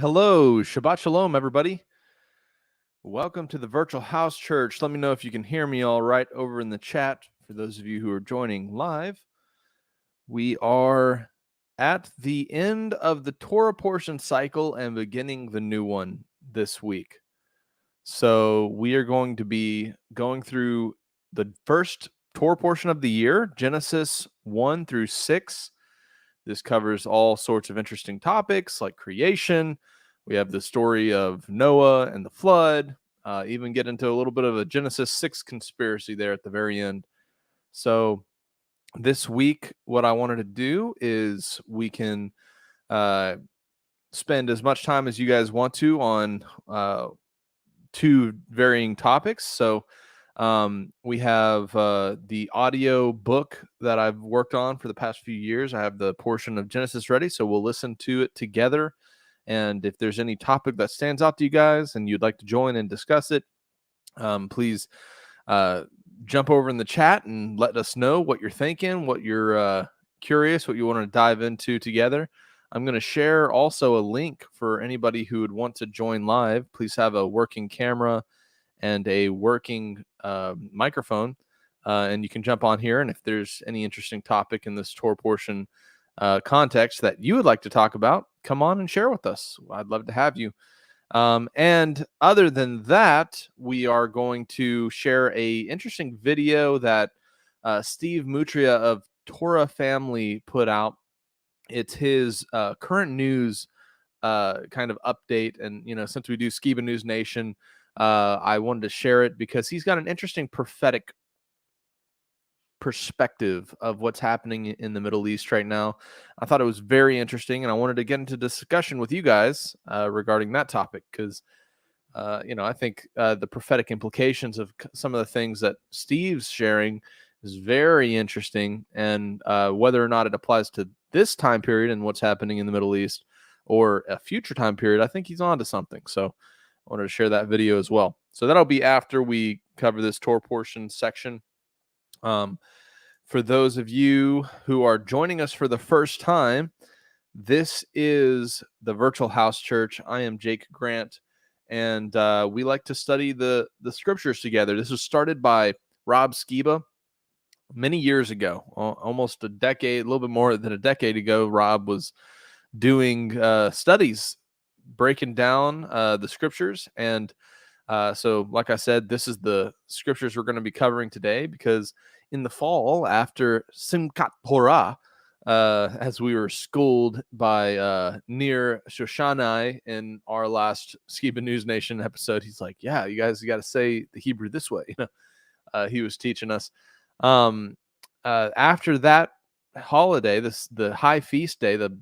Hello, Shabbat Shalom, everybody. Welcome to the virtual house church. Let me know if you can hear me all right over in the chat. For those of you who are joining live, we are at the end of the Torah portion cycle and beginning the new one this week. So we are going to be going through the first Torah portion of the year, Genesis 1 through 6. This covers all sorts of interesting topics like creation. We have the story of Noah and the flood, even get into a little bit of a Genesis 6 conspiracy there at the very end. So this week, what I wanted to do is we can spend as much time as you guys want to on two varying topics. So we have the audio book that I've worked on for the past few years. I have the portion of Genesis ready, so we'll listen to it together. And if there's any topic that stands out to you guys and you'd like to join and discuss it, please jump over in the chat and let us know what you're thinking, what you're curious, what you want to dive into together. I'm going to share also a link for anybody who would want to join live. Please have a working camera and a working microphone, and you can jump on here. And if there's any interesting topic in this Torah portion context that you would like to talk about, come on and share with us. I'd love to have you. And other than that, we are going to share a interesting video that Steve Mutria of Torah Family put out. It's his current news kind of update. And, since we do Skiba News Nation, I wanted to share it because he's got an interesting prophetic perspective of what's happening in the Middle East right now. I thought it was very interesting, and I wanted to get into discussion with you guys regarding that topic because, I think the prophetic implications of some of the things that Steve's sharing is very interesting, and whether or not it applies to this time period and what's happening in the Middle East or a future time period, I think he's on to something. So I wanted to share that video as well. So that'll be after we cover this Torah portion section. For those of you who are joining us for the first time, this is the Virtual House Church. I am Jake Grant, and we like to study the scriptures together. This was started by Rob Skiba many years ago, almost a decade, a little bit more than a decade ago. Rob was doing studies, breaking down the scriptures. And so, like I said, this is the scriptures we're going to be covering today, because in the fall, after Simchat Torah, as we were schooled by Nir Shoshanai in our last Skiba News Nation episode, he's like, yeah, you guys got to say the Hebrew this way. He was teaching us. After that holiday, the high feast day, the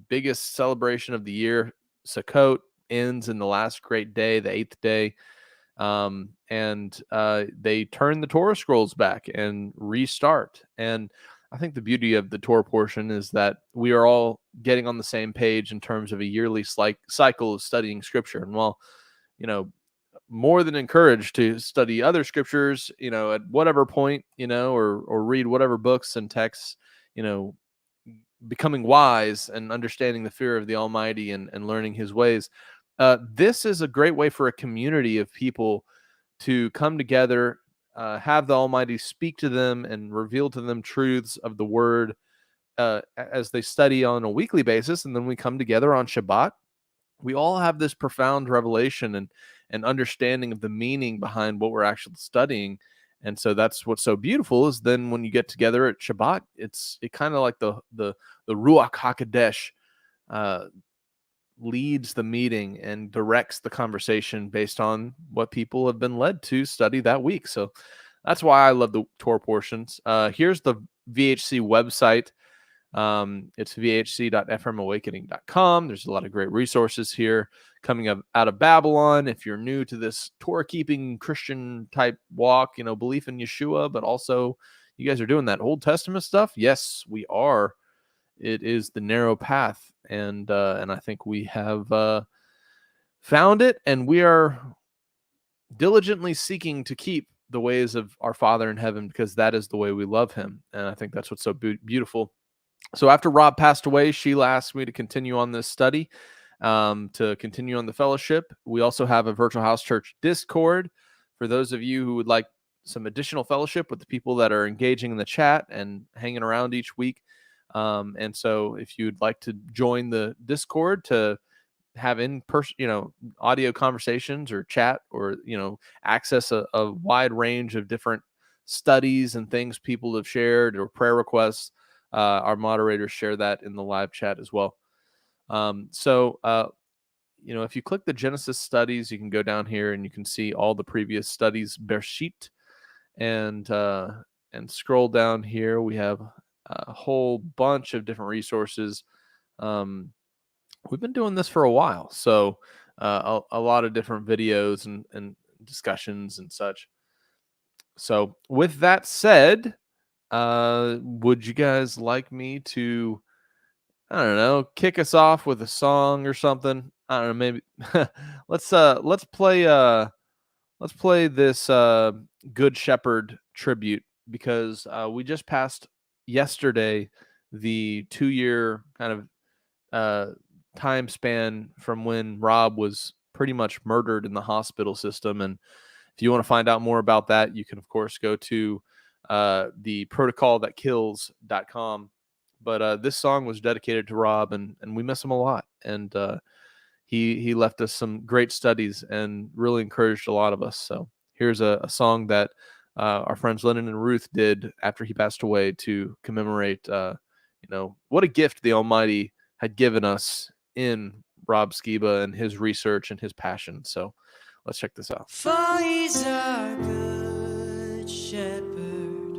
biggest celebration of the year, Sukkot, ends in the last great day, the 8th day. And they turn the Torah scrolls back and restart. And I think the beauty of the Torah portion is that we are all getting on the same page in terms of a yearly cycle of studying scripture. And while, more than encouraged to study other scriptures, at whatever point, or read whatever books and texts, becoming wise and understanding the fear of the Almighty and learning his ways. This is a great way for a community of people to come together, have the Almighty speak to them and reveal to them truths of the Word as they study on a weekly basis. And then we come together on Shabbat. We all have this profound revelation and understanding of the meaning behind what we're actually studying. And so that's what's so beautiful is then when you get together at Shabbat, it kind of like the Ruach HaKodesh leads the meeting and directs the conversation based on what people have been led to study that week. So that's why I love the Torah portions. Here's the VHC website. It's vhc.frmawakening.com. There's a lot of great resources here coming up out of Babylon. If you're new to this Torah keeping Christian type walk, belief in Yeshua, but also you guys are doing that Old Testament stuff. Yes, we are. It is the narrow path. And I think we have found it, and we are diligently seeking to keep the ways of our Father in heaven, because that is the way we love him. And I think that's what's so beautiful. So after Rob passed away, Sheila asked me to continue on this study. to continue on the fellowship. We also have a Virtual House Church Discord for those of you who would like some additional fellowship with the people that are engaging in the chat and hanging around each week. And so if you'd like to join the Discord to have in-person, audio conversations or chat, or, access a wide range of different studies and things people have shared or prayer requests, our moderators share that in the live chat as well. If you click the Genesis studies, you can go down here and you can see all the previous studies, Bereshit, and scroll down here. We have a whole bunch of different resources. We've been doing this for a while, so a lot of different videos and discussions and such. So with that said, would you guys like me to, I don't know, kick us off with a song or something? I don't know, maybe let's play this Good Shepherd tribute, because we just passed yesterday the 2-year kind of time span from when Rob was pretty much murdered in the hospital system. And if you want to find out more about that, you can of course go to the protocolthatkills.com. But this song was dedicated to Rob, and we miss him a lot. And he left us some great studies and really encouraged a lot of us. So here's a song that our friends Lennon and Ruth did after he passed away to commemorate, what a gift the Almighty had given us in Rob Skiba and his research and his passion. So let's check this out. For he's our good shepherd,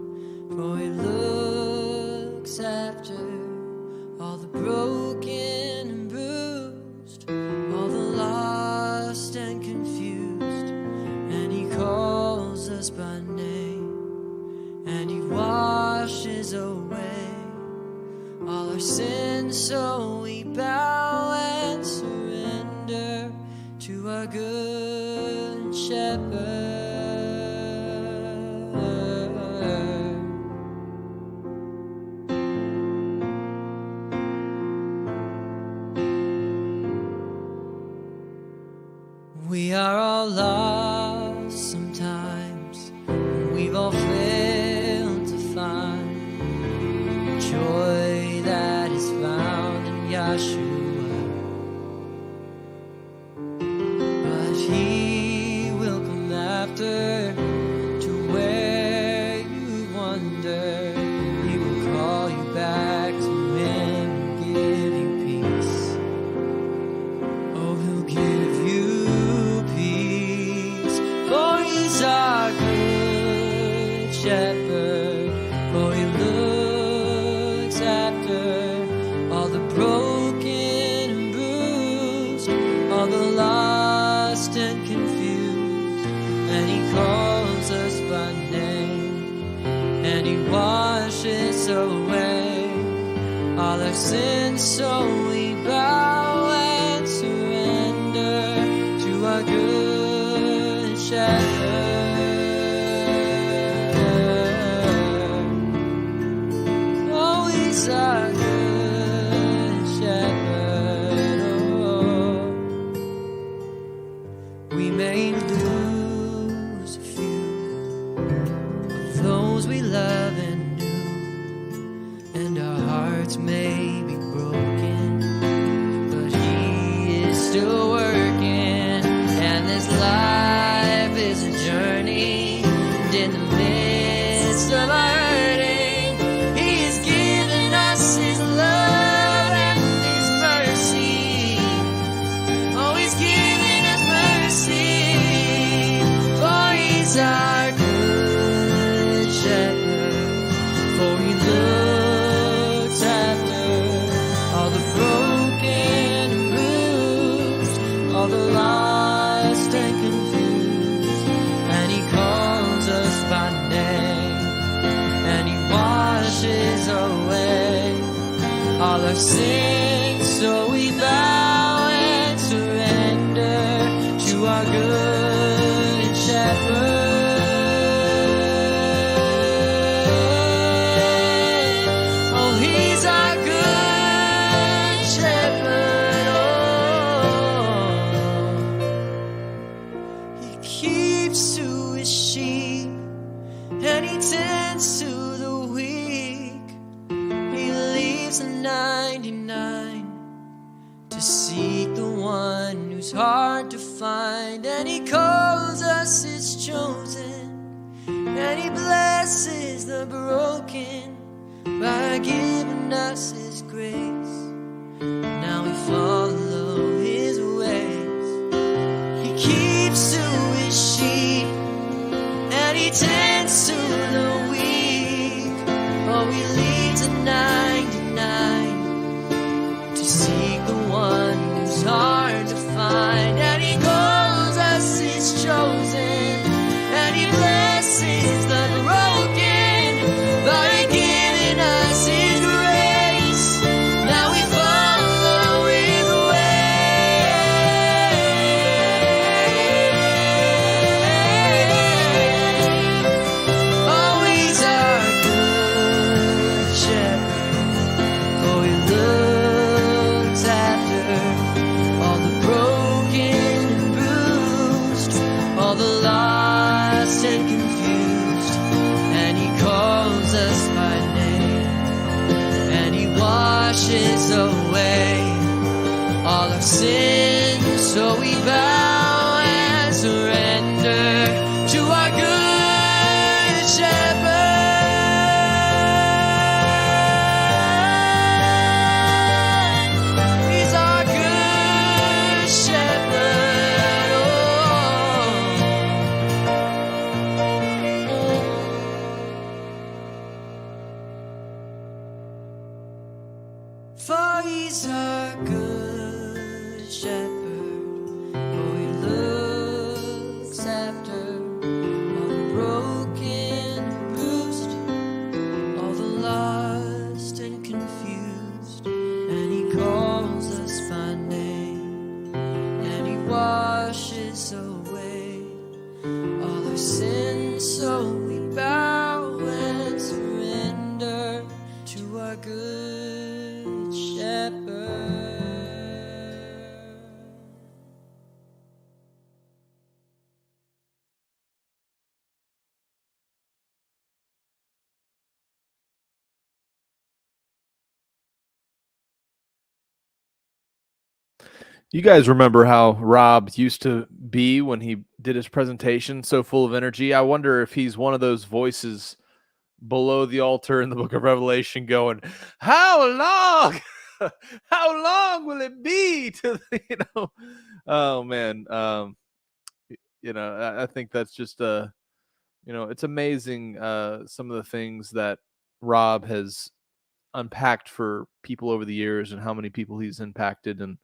for he looks after all the broken and bruised, all the lost and confused, and he calls us by name, and he washes away all our sins, so we bow and surrender to our good shepherd. We are all lost sometimes, and we've all failed to find joy that is found in Yahshua. But he will come after to where you wander. He will call you back to him and give you peace. Oh, he'll give you peace, for he's our good shepherd, for he looks after all the broken and bruised, all the lost and confused, and he calls us by name, and he washes away all our sins, so we bow and surrender to our good shepherd. Oh, he's our good shepherd. Oh, we may lose a few of those we love and knew, and our hearts may be broken, but he is still working, and this life is a journey, and in the midst of our hurting, he is giving us his love and his mercy. Oh, he's giving us mercy, for he's our good shepherd, for he looks after all the broken and bruised, all the lost and confused, and he calls us by name, and he washes away all our sins, so we bow and surrender to our good shepherd. Oh, he's our good shepherd. Oh, keeps to his sheep, and he tends to the weak. He leaves the 99 to seek the one who's hard to find. And he calls us his chosen, and he blesses the broken by giving us his grace. Now we follow his ways. He keeps to his sheep, and he tends to the weak. Oh, he leaves the 99 to seek the one who's hard to find. And he calls us his chosen, and he blesses the broken by giving us his grace. Now we follow his way. Oh, he's our good shepherd. Oh, he looks after all the broken and bruised, all the lost and confused. And he calls us by name, and he washes away all our sins. So we bow and surrender to our good shepherd. He's our good shepherd. For he's our good shepherd. Oh, he looks after all the broken and bruised, all the lost and confused. And he calls us by name, and he washes away all our sins. So we bow and surrender to our good shepherd. You guys remember how Rob used to be when he did his presentation, so full of energy? I wonder if he's one of those voices below the altar in the book of Revelation going, how long? How long will it be to, oh man. I think that's just, it's amazing. Some of the things that Rob has unpacked for people over the years and how many people he's impacted. And,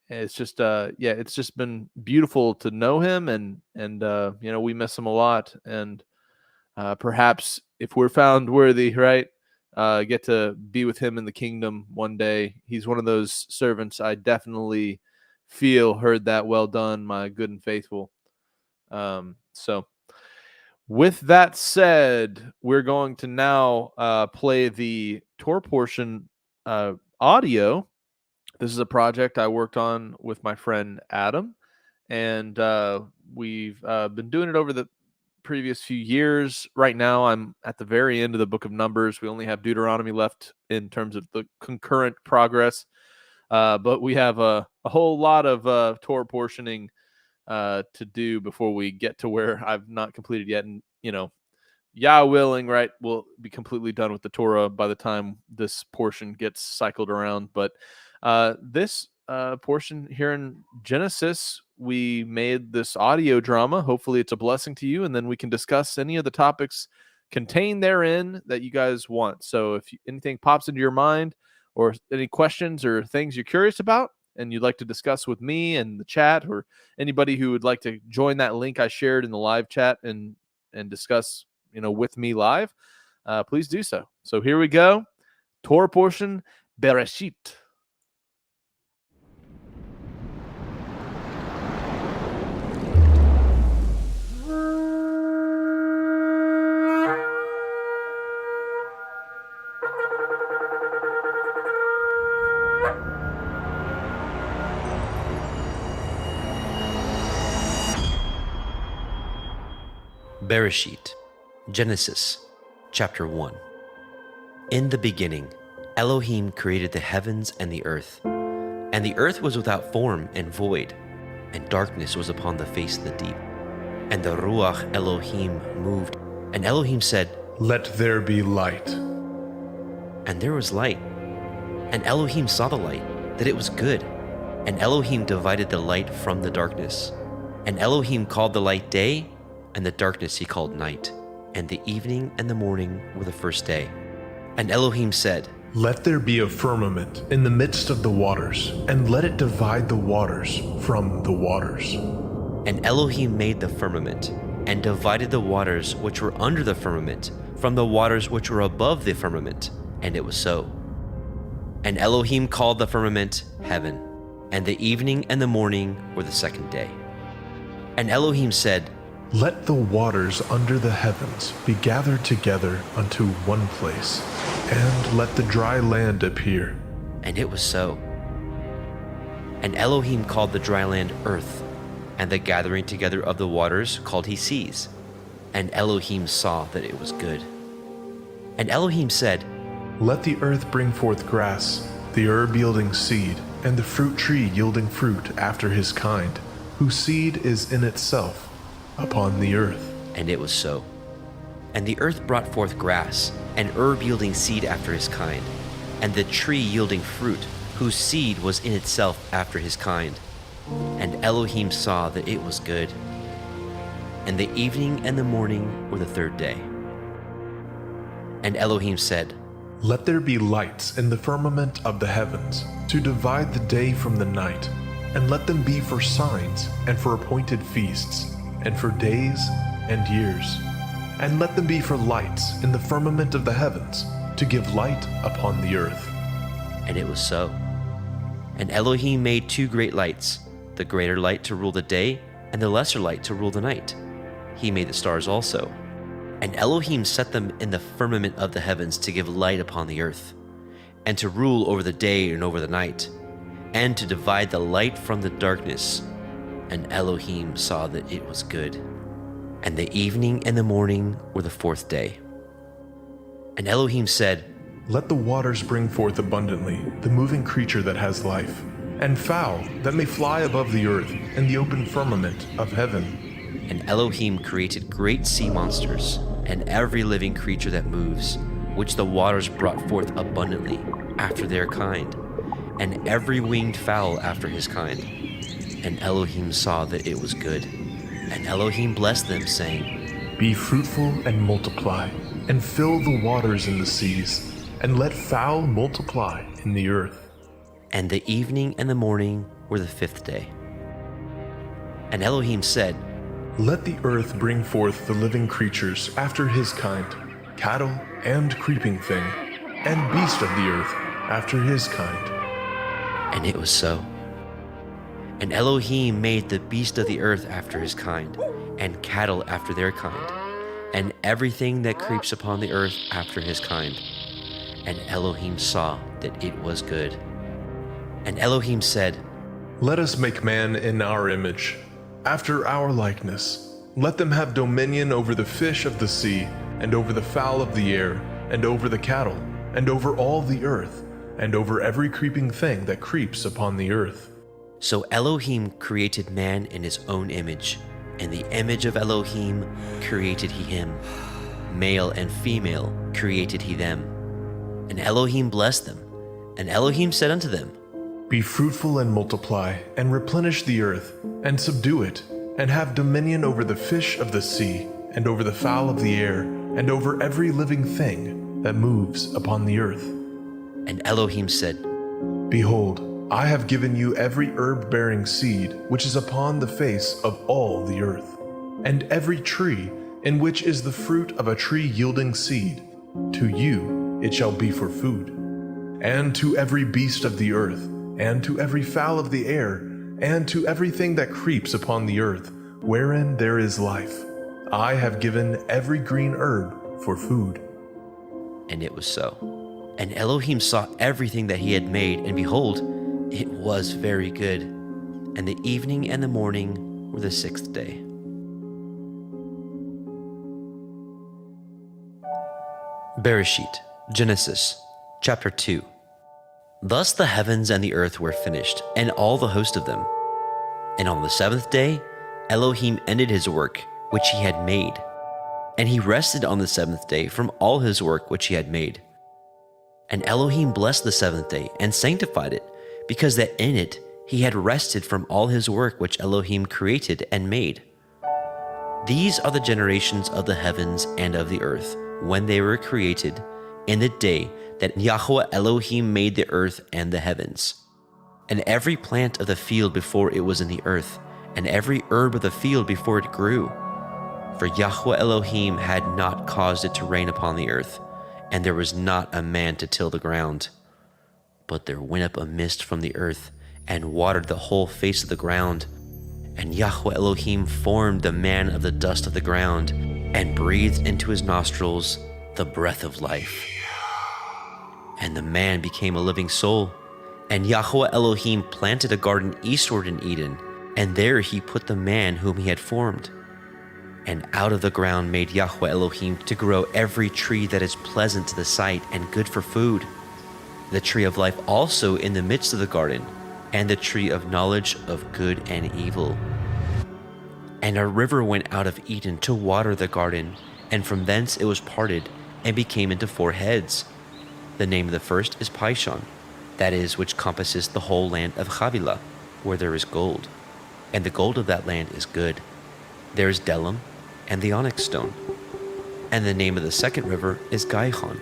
it's just it's just been beautiful to know him, and we miss him a lot. And perhaps if we're found worthy, right, get to be with him in the kingdom one day. He's one of those servants I definitely feel heard that well done, my good and faithful. So with that said, we're going to now play the tour portion audio. This is a project I worked on with my friend Adam, and we've been doing it over the previous few years. Right now, I'm at the very end of the book of Numbers. We only have Deuteronomy left in terms of the concurrent progress, but we have a whole lot of Torah portioning to do before we get to where I've not completed yet. And, Yah willing, right, we'll be completely done with the Torah by the time this portion gets cycled around. But this portion here in Genesis, we made this audio drama. Hopefully it's a blessing to you, and then we can discuss any of the topics contained therein that you guys want. So if anything pops into your mind, or any questions or things you're curious about and you'd like to discuss with me and the chat, or anybody who would like to join that link I shared in the live chat and discuss with me live, please do so. So here we go. Torah portion, Bereshit. Bereshit, Genesis, chapter 1. In the beginning, Elohim created the heavens and the earth. And the earth was without form and void, and darkness was upon the face of the deep. And the Ruach Elohim moved, and Elohim said, "Let there be light." And there was light. And Elohim saw the light, that it was good. And Elohim divided the light from the darkness. And Elohim called the light day, and the darkness he called night. And the evening and the morning were the first day. And Elohim said, "Let there be a firmament in the midst of the waters, and let it divide the waters from the waters." And Elohim made the firmament, and divided the waters which were under the firmament from the waters which were above the firmament. And it was so. And Elohim called the firmament heaven. And the evening and the morning were the second day. And Elohim said, "Let the waters under the heavens be gathered together unto one place, and let the dry land appear." And it was so. And Elohim called the dry land earth, and the gathering together of the waters called he seas. And Elohim saw that it was good. And Elohim said, "Let the earth bring forth grass, the herb yielding seed, and the fruit tree yielding fruit after his kind, whose seed is in itself upon the earth." And it was so. And the earth brought forth grass, and herb yielding seed after his kind, and the tree yielding fruit, whose seed was in itself after his kind. And Elohim saw that it was good. And the evening and the morning were the third day. And Elohim said, "Let there be lights in the firmament of the heavens, to divide the day from the night, and let them be for signs, and for appointed feasts, and for days and years. And let them be for lights in the firmament of the heavens, to give light upon the earth." And it was so. And Elohim made two great lights, the greater light to rule the day, and the lesser light to rule the night. He made the stars also. And Elohim set them in the firmament of the heavens to give light upon the earth, and to rule over the day and over the night, and to divide the light from the darkness. And Elohim saw that it was good. And the evening and the morning were the fourth day. And Elohim said, "Let the waters bring forth abundantly the moving creature that has life, and fowl that may fly above the earth in the open firmament of heaven." And Elohim created great sea monsters, and every living creature that moves, which the waters brought forth abundantly after their kind, and every winged fowl after his kind. And Elohim saw that it was good. And Elohim blessed them, saying, "Be fruitful and multiply, and fill the waters in the seas, and let fowl multiply in the earth." And the evening and the morning were the fifth day. And Elohim said, "Let the earth bring forth the living creatures after his kind, cattle and creeping thing, and beast of the earth after his kind." And it was so. And Elohim made the beast of the earth after his kind, and cattle after their kind, and everything that creeps upon the earth after his kind. And Elohim saw that it was good. And Elohim said, "Let us make man in our image, after our likeness. Let them have dominion over the fish of the sea, and over the fowl of the air, and over the cattle, and over all the earth, and over every creeping thing that creeps upon the earth." So Elohim created man in his own image. In the image of Elohim created he him. Male and female created he them. And Elohim blessed them. And Elohim said unto them, "Be fruitful and multiply, and replenish the earth, and subdue it, and have dominion over the fish of the sea, and over the fowl of the air, and over every living thing that moves upon the earth." And Elohim said, "Behold, I have given you every herb-bearing seed which is upon the face of all the earth, and every tree in which is the fruit of a tree yielding seed. To you it shall be for food. And to every beast of the earth, and to every fowl of the air, and to everything that creeps upon the earth, wherein there is life, I have given every green herb for food." And it was so. And Elohim saw everything that he had made, and behold, it was very good. And the evening and the morning were the sixth day. Bereshit, Genesis, chapter 2. Thus the heavens and the earth were finished, and all the host of them. And on the seventh day, Elohim ended his work which he had made. And he rested on the seventh day from all his work which he had made. And Elohim blessed the seventh day and sanctified it, because that in it he had rested from all his work which Elohim created and made. These are the generations of the heavens and of the earth, when they were created, in the day that Yahweh Elohim made the earth and the heavens. And every plant of the field before it was in the earth, and every herb of the field before it grew. For Yahweh Elohim had not caused it to rain upon the earth, and there was not a man to till the ground. But there went up a mist from the earth, and watered the whole face of the ground. And Yahweh Elohim formed the man of the dust of the ground, and breathed into his nostrils the breath of life. And the man became a living soul. And Yahweh Elohim planted a garden eastward in Eden, and there he put the man whom he had formed. And out of the ground made Yahweh Elohim to grow every tree that is pleasant to the sight and good for food, the tree of life also in the midst of the garden, and the tree of knowledge of good and evil. And a river went out of Eden to water the garden, and from thence it was parted, and became into 4 heads. The name of the first is Pishon, that is, which compasses the whole land of Havilah, where there is gold. And the gold of that land is good. There is Delim, and the onyx stone. And the name of the second river is Gihon.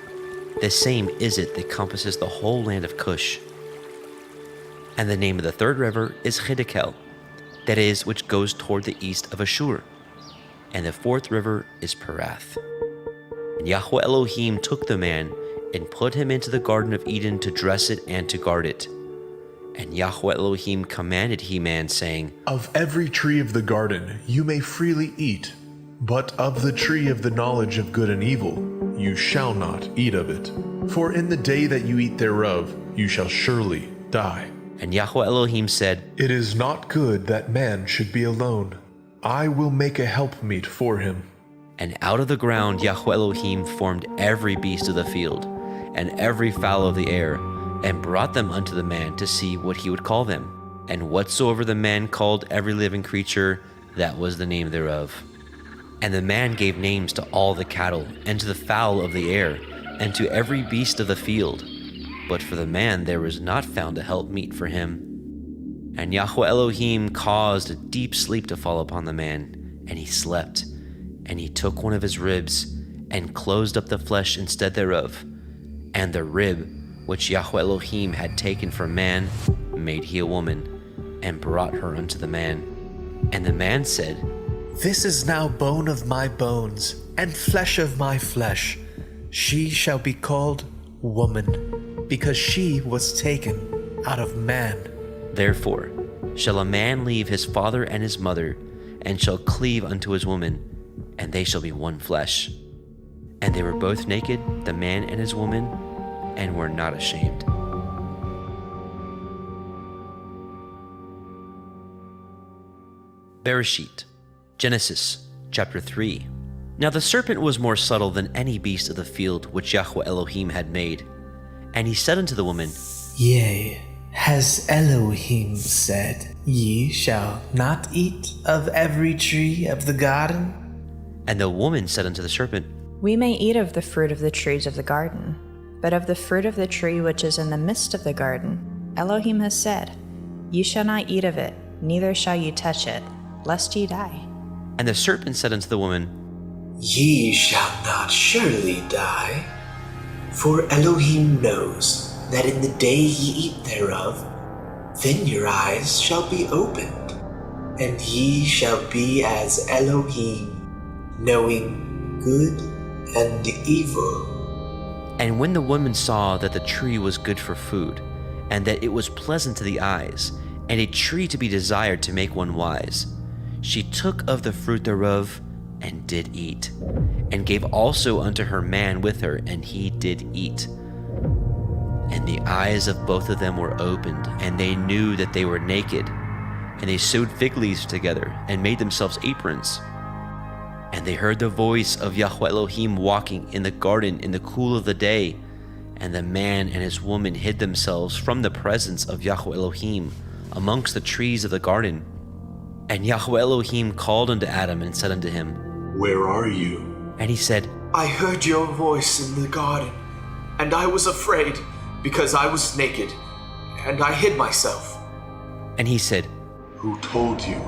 The same is it that compasses the whole land of Cush. And the name of the third river is Hiddekel, that is, which goes toward the east of Ashur. And the fourth river is Perath. And Yahweh Elohim took the man and put him into the garden of Eden to dress it and to guard it. And Yahweh Elohim commanded He-Man, saying, Of every tree of the garden you may freely eat, but of the tree of the knowledge of good and evil you shall not eat of it. For in the day that you eat thereof you shall surely die. And Yahweh Elohim said, It is not good that man should be alone. I will make a helpmeet for him. And out of the ground Yahweh Elohim formed every beast of the field, and every fowl of the air, and brought them unto the man to see what he would call them. And whatsoever the man called every living creature, that was the name thereof. And the man gave names to all the cattle, and to the fowl of the air, and to every beast of the field. But for the man there was not found a helpmeet for him. And Yahweh Elohim caused a deep sleep to fall upon the man, and he slept. And he took one of his ribs, and closed up the flesh instead thereof. And the rib which Yahweh Elohim had taken from man, made he a woman, and brought her unto the man. And the man said, This is now bone of my bones, and flesh of my flesh. She shall be called woman, because she was taken out of man. Therefore shall a man leave his father and his mother, and shall cleave unto his woman, and they shall be one flesh. And they were both naked, the man and his woman, and were not ashamed. Bereshit, Genesis, chapter 3. Now the serpent was more subtle than any beast of the field which Yahweh Elohim had made. And he said unto the woman, Yea, has Elohim said, Ye shall not eat of every tree of the garden? And the woman said unto the serpent, We may eat of the fruit of the trees of the garden, but of the fruit of the tree which is in the midst of the garden, Elohim has said, Ye shall not eat of it, neither shall ye touch it, lest ye die. And the serpent said unto the woman, Ye shall not surely die, for Elohim knows that in the day ye eat thereof, then your eyes shall be opened, and ye shall be as Elohim, knowing good and evil. And when the woman saw that the tree was good for food, and that it was pleasant to the eyes, and a tree to be desired to make one wise, she took of the fruit thereof, and did eat, and gave also unto her man with her, and he did eat. And the eyes of both of them were opened, and they knew that they were naked. And they sewed fig leaves together, and made themselves aprons. And And they heard the voice of Yahweh Elohim walking in the garden in the cool of the day. And the man and his woman hid themselves from the presence of Yahweh Elohim amongst the trees of the garden. And Yahweh Elohim called unto Adam and said unto him, Where are you? And he said, I heard your voice in the garden, and I was afraid, because I was naked, and I hid myself. And he said, Who told you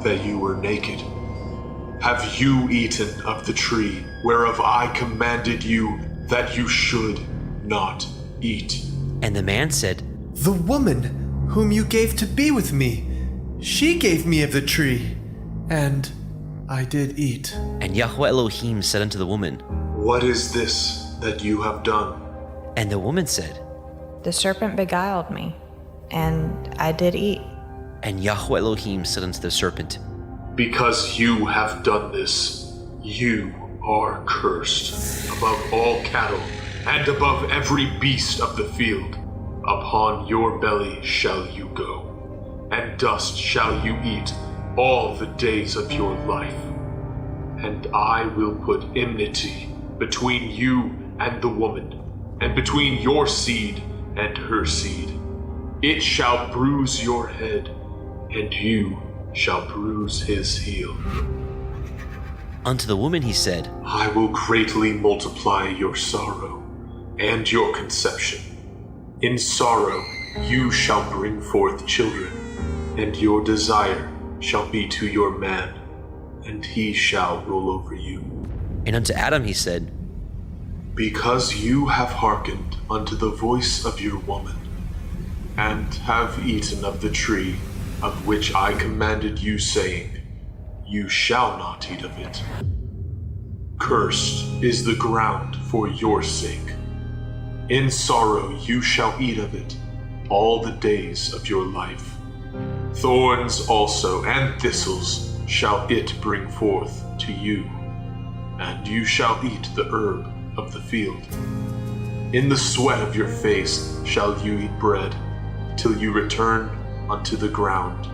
that you were naked? Have you eaten of the tree whereof I commanded you that you should not eat? And the man said, The woman whom you gave to be with me, she gave me of the tree, and I did eat. And Yahweh Elohim said unto the woman, What is this that you have done? And the woman said, The serpent beguiled me, and I did eat. And Yahweh Elohim said unto the serpent, Because you have done this, you are cursed above all cattle and above every beast of the field. Upon your belly shall you go, and dust shall you eat all the days of your life. And I will put enmity between you and the woman, and between your seed and her seed. It shall bruise your head, and you shall bruise his heel. Unto the woman he said, I will greatly multiply your sorrow and your conception. In sorrow you shall bring forth children, and your desire shall be to your man, and he shall rule over you. And unto Adam he said, Because you have hearkened unto the voice of your woman, and have eaten of the tree of which I commanded you, saying, You shall not eat of it. Cursed is the ground for your sake. In sorrow you shall eat of it all the days of your life. Thorns also and thistles shall it bring forth to you, and you shall eat the herb of the field. In the sweat of your face shall you eat bread, till you return unto the ground.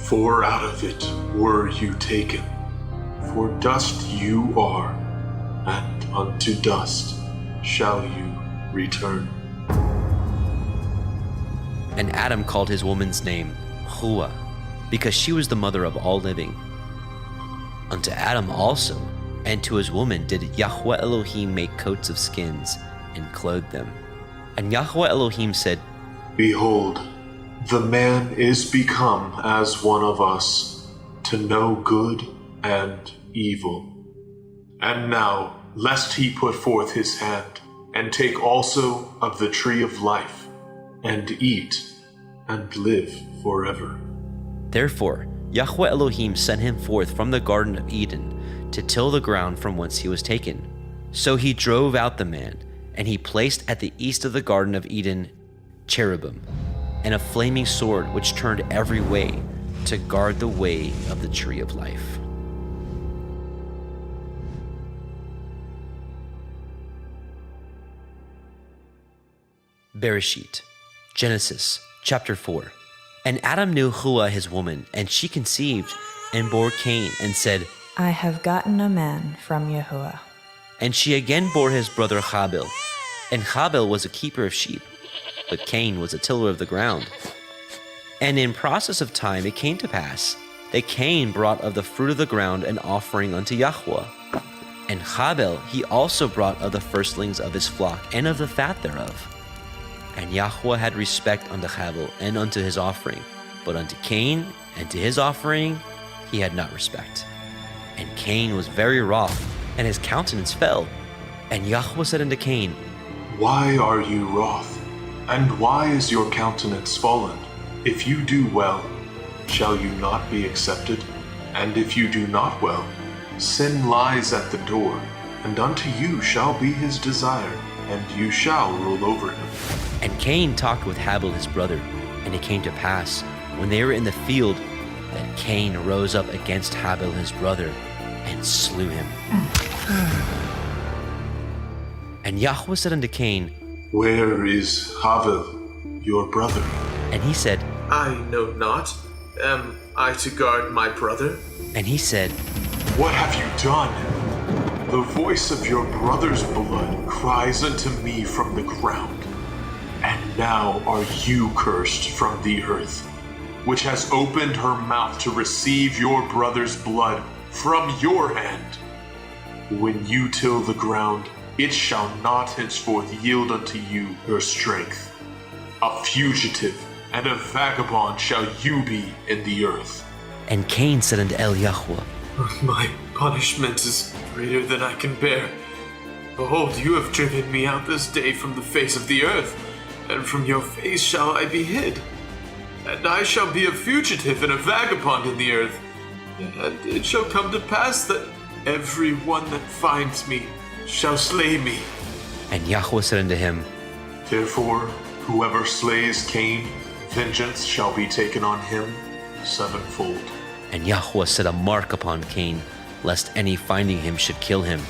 For out of it were you taken, for dust you are, and unto dust shall you return. And Adam called his woman's name Hua, because she was the mother of all living. Unto Adam also, and to his woman did Yahweh Elohim make coats of skins, and clothed them. And Yahweh Elohim said, Behold, the man is become as one of us, to know good and evil. And now, lest he put forth his hand, and take also of the tree of life, and eat, and live forever. Therefore Yahweh Elohim sent him forth from the Garden of Eden to till the ground from whence he was taken. So he drove out the man, and he placed at the east of the Garden of Eden cherubim, and a flaming sword which turned every way to guard the way of the tree of life. Bereshit, Genesis, chapter 4. And Adam knew Hua his woman, and she conceived, and bore Cain, and said, I have gotten a man from Yahuwah. And she again bore his brother Habil. And Habil was a keeper of sheep, but Cain was a tiller of the ground. And in process of time it came to pass that Cain brought of the fruit of the ground an offering unto Yahweh. And Habil he also brought of the firstlings of his flock, and of the fat thereof. And Yahweh had respect unto Habil and unto his offering, but unto Cain and to his offering he had not respect. And Cain was very wroth, and his countenance fell. And Yahweh said unto Cain, Why are you wroth? And why is your countenance fallen? If you do well, shall you not be accepted? And if you do not well, sin lies at the door, and unto you shall be his desire, and you shall rule over him. And Cain talked with Habil his brother, and it came to pass, when they were in the field, that Cain rose up against Habil his brother, and slew him. And Yahweh said unto Cain, Where is Habil, your brother? And he said, I know not. Am I to guard my brother? And he said, What have you done? The voice of your brother's blood cries unto me from the ground. And now are you cursed from the earth, which has opened her mouth to receive your brother's blood from your hand. When you till the ground, it shall not henceforth yield unto you your strength. A fugitive and a vagabond shall you be in the earth. And Cain said unto Yahweh, My punishment is greater than I can bear. Behold, you have driven me out this day from the face of the earth, and from your face shall I be hid. And I shall be a fugitive and a vagabond in the earth. And it shall come to pass that every one that finds me shall slay me. And Yahweh said unto him, Therefore, whoever slays Cain, vengeance shall be taken on him sevenfold. And Yahweh set a mark upon Cain, lest any finding him should kill him.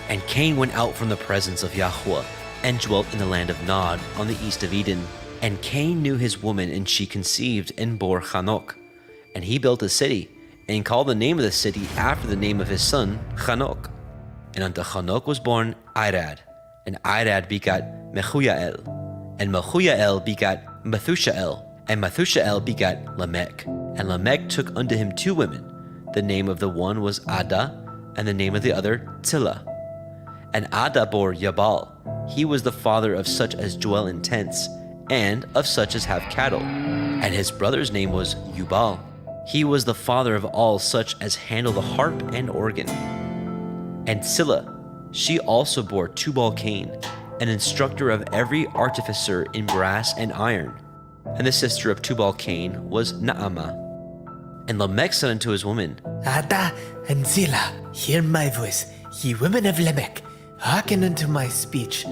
And Cain went out from the presence of Yahweh, and dwelt in the land of Nod on the east of Eden. And Cain knew his woman, and she conceived and bore Hanok. And he built a city, and called the name of the city after the name of his son, Hanok. And unto Hanok was born Irad, and Irad begat Mehujael, and Mehujael begat Methushael, and Methushael begat Lamech. And Lamech took unto him two women. The name of the one was Ada, and the name of the other Tillah. And Ada bore Yabal. He was the father of such as dwell in tents, and of such as have cattle. And his brother's name was Yubal. He was the father of all such as handle the harp and organ. And Silla, she also bore Tubal-Cain, an instructor of every artificer in brass and iron. And the sister of Tubal-Cain was Naamah. And Lamech said unto his woman, Ada and Zillah, hear my voice, ye women of Lamech, hearken unto my speech.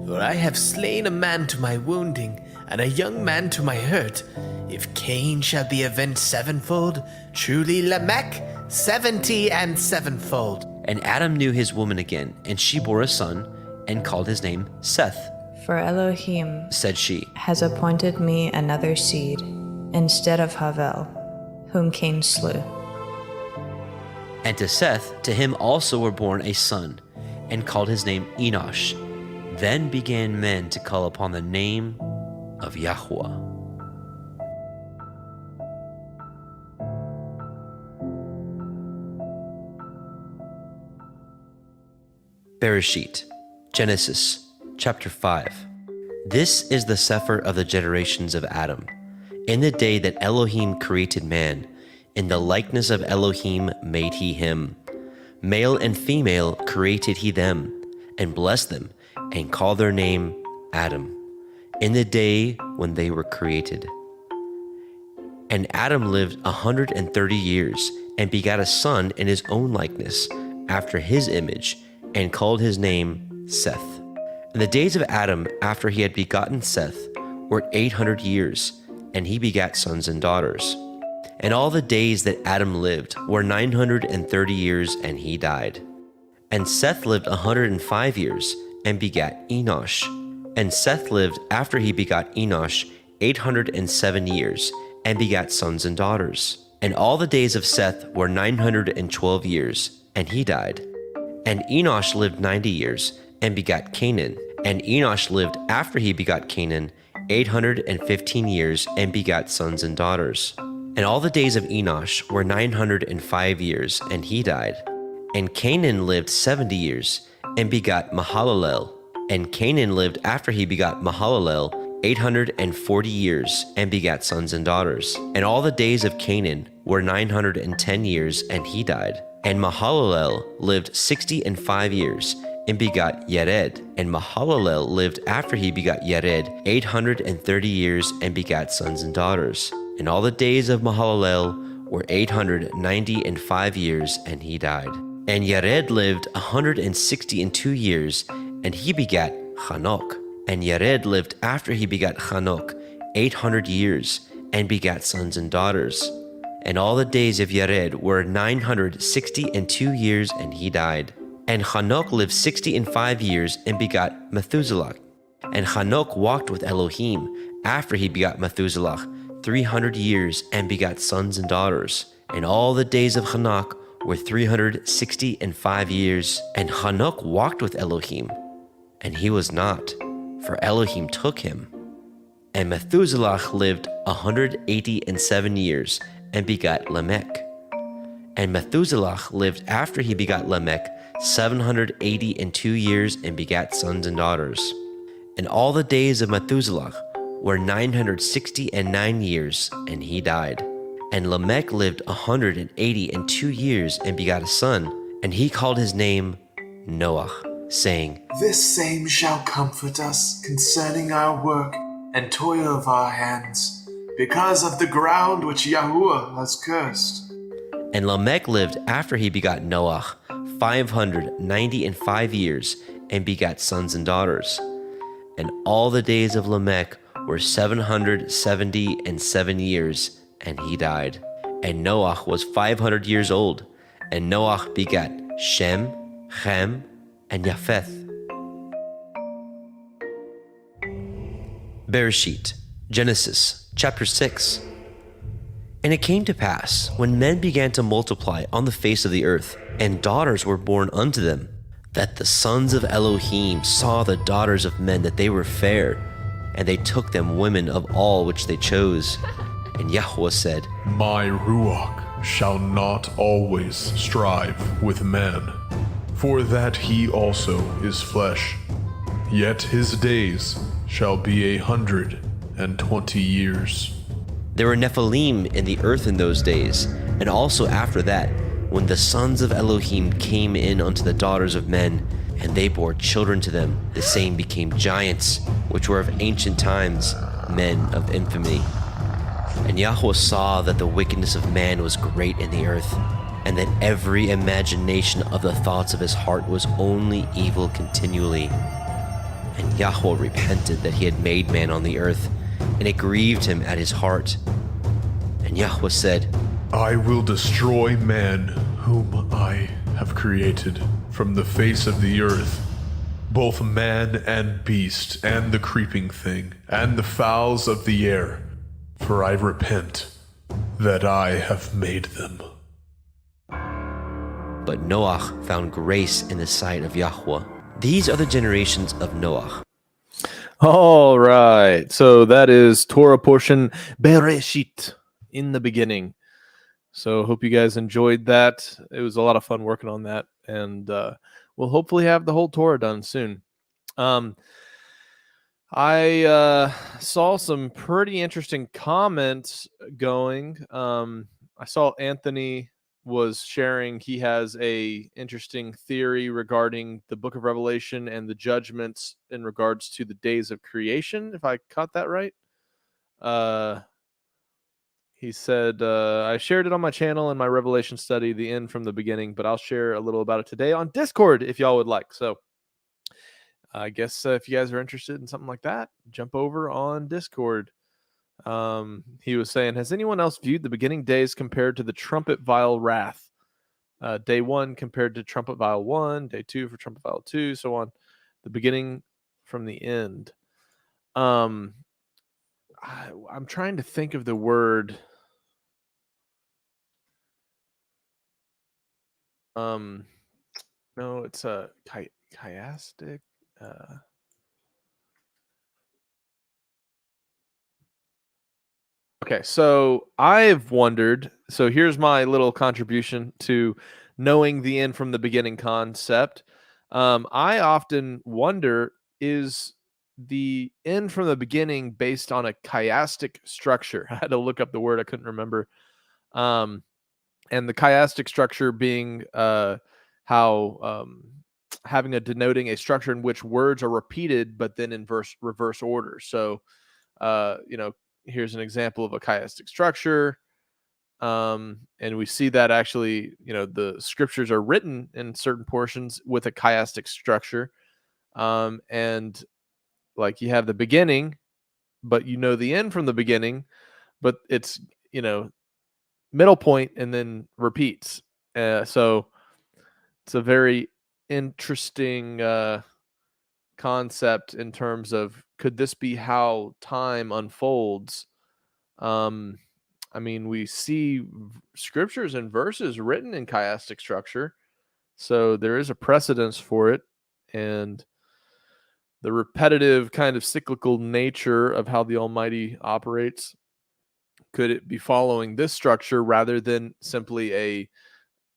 For I have slain a man to my wounding, and a young man to my hurt. If Cain shall be avenged sevenfold, truly Lamech 70 and sevenfold. And Adam knew his woman again, and she bore a son, and called his name Seth. For Elohim Said she, has appointed me another seed, instead of Havel, whom Cain slew. And to Seth, to him also were born a son, and called his name Enosh. Then began men to call upon the name of Yahweh. Bereshit, Genesis, chapter 5. This is the sefer of the generations of Adam. In the day that Elohim created man, in the likeness of Elohim made he him. Male and female created he them, and blessed them, and called their name Adam, in the day when they were created. And Adam lived 130 years, and begat a son in his own likeness, after his image, and called his name Seth. And the days of Adam after he had begotten Seth were 800 years, and he begat sons and daughters. And all the days that Adam lived were 930 years, and he died. And Seth lived 105 years, and begat Enosh. And Seth lived after he begot Enosh 807 years, and begat sons and daughters. And all the days of Seth were 912 years, and he died. And Enosh lived 90 years, and begat Canaan. And Enosh lived after he begot Canaan 815 years, and begat sons and daughters. And all the days of Enosh were 905 years, and he died. And Canaan lived 70 years, and begot Mahalalel. And Canaan lived after he begot Mahalalel 840 years, and begat sons and daughters. And all the days of Canaan were 910 years, and he died. And Mahalalel lived 65 years, and begot Yered. And Mahalalel lived after he begot Yered 830 years, and begat sons and daughters. And all the days of Mahalalel were 895 years, and he died. And Yered lived 162 years, and he begat Hanok. And Yered lived after he begat Hanok 800 years, and begat sons and daughters. And all the days of Yered were 962 years, and he died. And Hanok lived 65 years, and begot Methuselah. And Hanok walked with Elohim after he begot Methuselah 300 years, and begat sons and daughters. And all the days of Hanok were 365 years, and Hanok walked with Elohim, and he was not, for Elohim took him. And Methuselah lived 187 years, and begat Lamech. And Methuselah lived after he begot Lamech 782 years, and begat sons and daughters. And all the days of Methuselah were 969 years, and he died. And Lamech lived 182 years, and begot a son, and he called his name Noah, saying, This same shall comfort us concerning our work and toil of our hands, because of the ground which Yahuwah has cursed. And Lamech lived after he begot Noah 595 years, and begat sons and daughters. And all the days of Lamech were 777 years, and he died. And Noah was 500 years old, and Noah begat Shem, Ham, and Japheth. Bereshit, Genesis, chapter 6. And it came to pass, when men began to multiply on the face of the earth, and daughters were born unto them, that the sons of Elohim saw the daughters of men that they were fair, and they took them women of all which they chose. And Yahweh said, My Ruach shall not always strive with man, for that he also is flesh. Yet his days shall be 120 years. There were Nephilim in the earth in those days, and also after that, when the sons of Elohim came in unto the daughters of men, and they bore children to them, the same became giants, which were of ancient times, men of infamy. And Yahweh saw that the wickedness of man was great in the earth, and that every imagination of the thoughts of his heart was only evil continually. And Yahweh repented that he had made man on the earth, and it grieved him at his heart. And Yahweh said, I will destroy man whom I have created from the face of the earth, both man and beast, and the creeping thing, and the fowls of the air, for I repent that I have made them. But Noah found grace in the sight of Yahweh. These are the generations of Noah. All right. So that is Torah portion Bereshit, in the beginning. So hope you guys enjoyed that. It was a lot of fun working on that. And we'll hopefully have the whole Torah done soon. I saw some pretty interesting comments going. I saw Anthony was sharing he has a interesting theory regarding the book of Revelation and the judgments in regards to the days of creation, if I caught that right. He said, I shared it on my channel in my Revelation study, the end from the beginning, but I'll share a little about it today on Discord if y'all would like. So I guess if you guys are interested in something like that, jump over on Discord. He was saying, has anyone else viewed the beginning days compared to the trumpet vial wrath? Day 1 compared to trumpet vial 1, day 2 for trumpet vial 2, so on. The beginning from the end. I'm trying to think of the word. No, it's a chiastic. Okay, so I've wondered. So here's my little contribution to knowing the end from the beginning concept. I often wonder, is the end from the beginning based on a chiastic structure? I had to look up the word, I couldn't remember. And the chiastic structure being how having a denoting a structure in which words are repeated but then in reverse order. So here's an example of a chiastic structure. And we see that actually, the scriptures are written in certain portions with a chiastic structure. And like you have the beginning, but the end from the beginning, but it's, middle point and then repeats. So it's a very interesting concept in terms of, could this be how time unfolds? I mean, we see scriptures and verses written in chiastic structure, so there is a precedence for it, and the repetitive kind of cyclical nature of how the Almighty operates, could it be following this structure rather than simply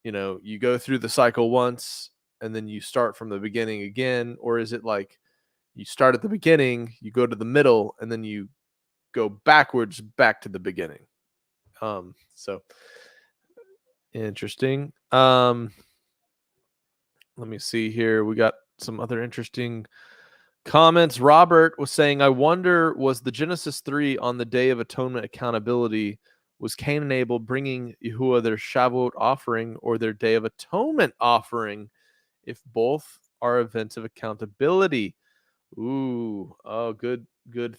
you go through the cycle once and then you start from the beginning again? Or is it like you start at the beginning, you go to the middle, and then you go backwards back to the beginning? So interesting. Let me see here. We got some other interesting comments. Robert was saying, I wonder, was the Genesis 3 on the Day of Atonement accountability, was Cain and Abel bringing Yahuwah their Shavuot offering or their Day of Atonement offering, if both are events of accountability? Ooh, oh, good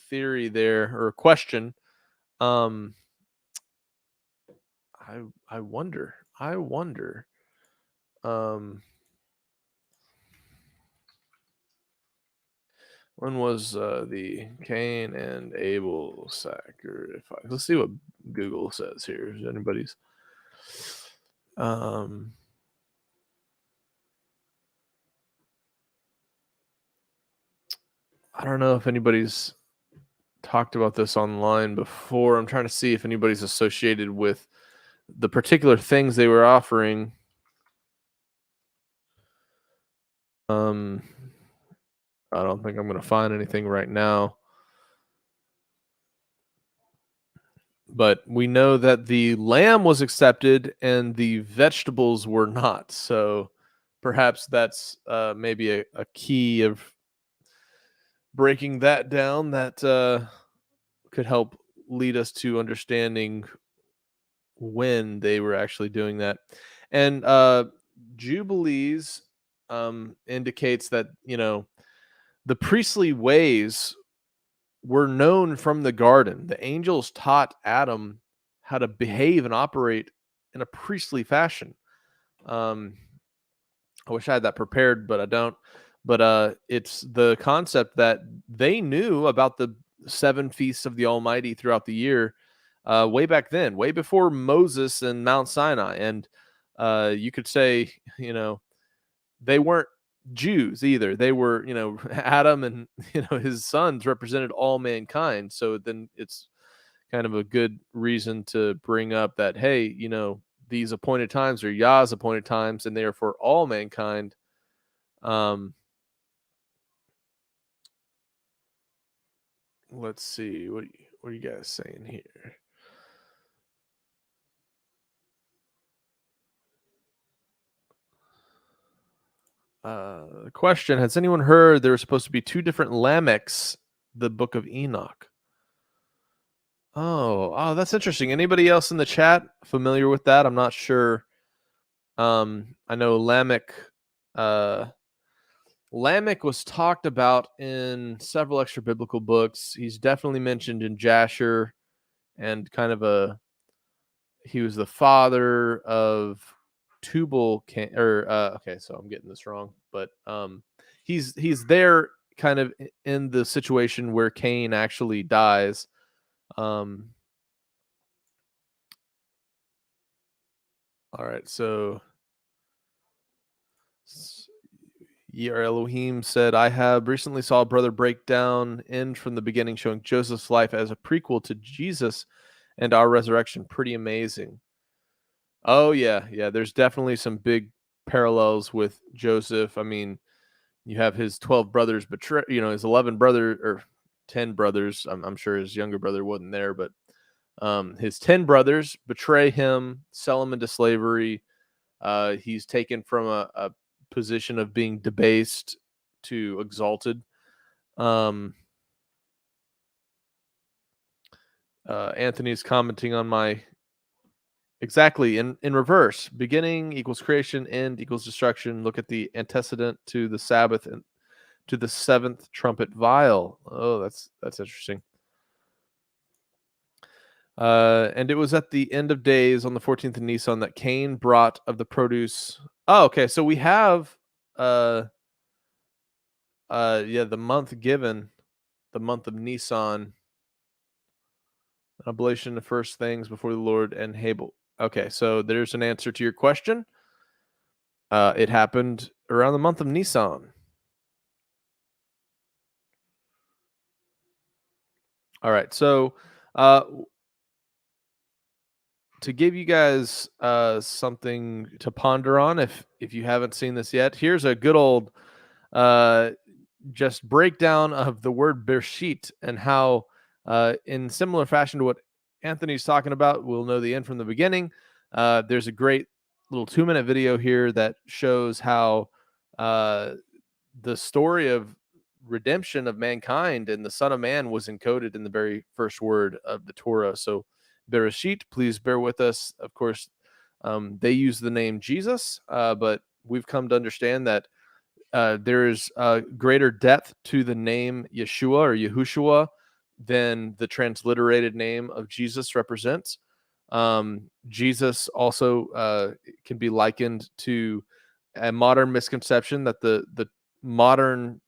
theory there, or question. I wonder. When was the Cain and Abel sacrifice? Let's see what Google says here. Is anybody's? I don't know if anybody's talked about this online before. I'm trying to see if anybody's associated with the particular things they were offering. I don't think I'm going to find anything right now. But we know that the lamb was accepted and the vegetables were not. So perhaps that's maybe a key of breaking that down that could help lead us to understanding when they were actually doing that. And Jubilees indicates that, the priestly ways were known from the garden. The angels taught Adam how to behave and operate in a priestly fashion. I wish I had that prepared, but I don't. But it's the concept that they knew about the 7 feasts of the Almighty throughout the year, way back then, way before Moses and Mount Sinai. And you could say, they weren't Jews either. They were, Adam and his sons represented all mankind. So then it's kind of a good reason to bring up that, hey, these appointed times are Yah's appointed times, and they are for all mankind. Let's see, what are you guys saying here? Question: has anyone heard there were supposed to be 2 different Lamechs, the Book of Enoch? Oh, that's interesting. Anybody else in the chat familiar with that? I'm not sure. I know Lamech was talked about in several extra biblical books. He's definitely mentioned in Jasher, and he was the father of Tubal Cain, okay, so I'm getting this wrong, but he's there kind of in the situation where Cain actually dies. All right, so Yer Elohim said, I have recently saw a brother break down in from the beginning, showing Joseph's life as a prequel to Jesus and our resurrection. Pretty amazing. Oh yeah. There's definitely some big parallels with Joseph. I mean, you have his 12 brothers betray, his 11 brother or 10 brothers. I'm sure his younger brother wasn't there, but his 10 brothers betray him, sell him into slavery. He's taken from a position of being debased to exalted. Anthony's commenting on my exactly in reverse. Beginning equals creation, end equals destruction. Look at the antecedent to the Sabbath and to the 7th trumpet vial. Oh, that's interesting. And it was at the end of days on the 14th of Nisan that Cain brought of the produce. Oh, okay. So we have the month given, the month of Nisan. An oblation of first things before the Lord and Habel. Okay, so there's an answer to your question. It happened around the month of Nisan. All right, so to give you guys something to ponder on, if you haven't seen this yet, here's a good old just breakdown of the word Bereshit and how, in similar fashion to what Anthony's talking about, we'll know the end from the beginning. There's a great little 2-minute video here that shows how the story of redemption of mankind and the Son of Man was encoded in the very first word of the Torah. So, Bereshit, please bear with us. Of course, they use the name Jesus, but we've come to understand that there is greater depth to the name Yeshua or Yahushua than the transliterated name of Jesus represents. Jesus also can be likened to a modern misconception that the modern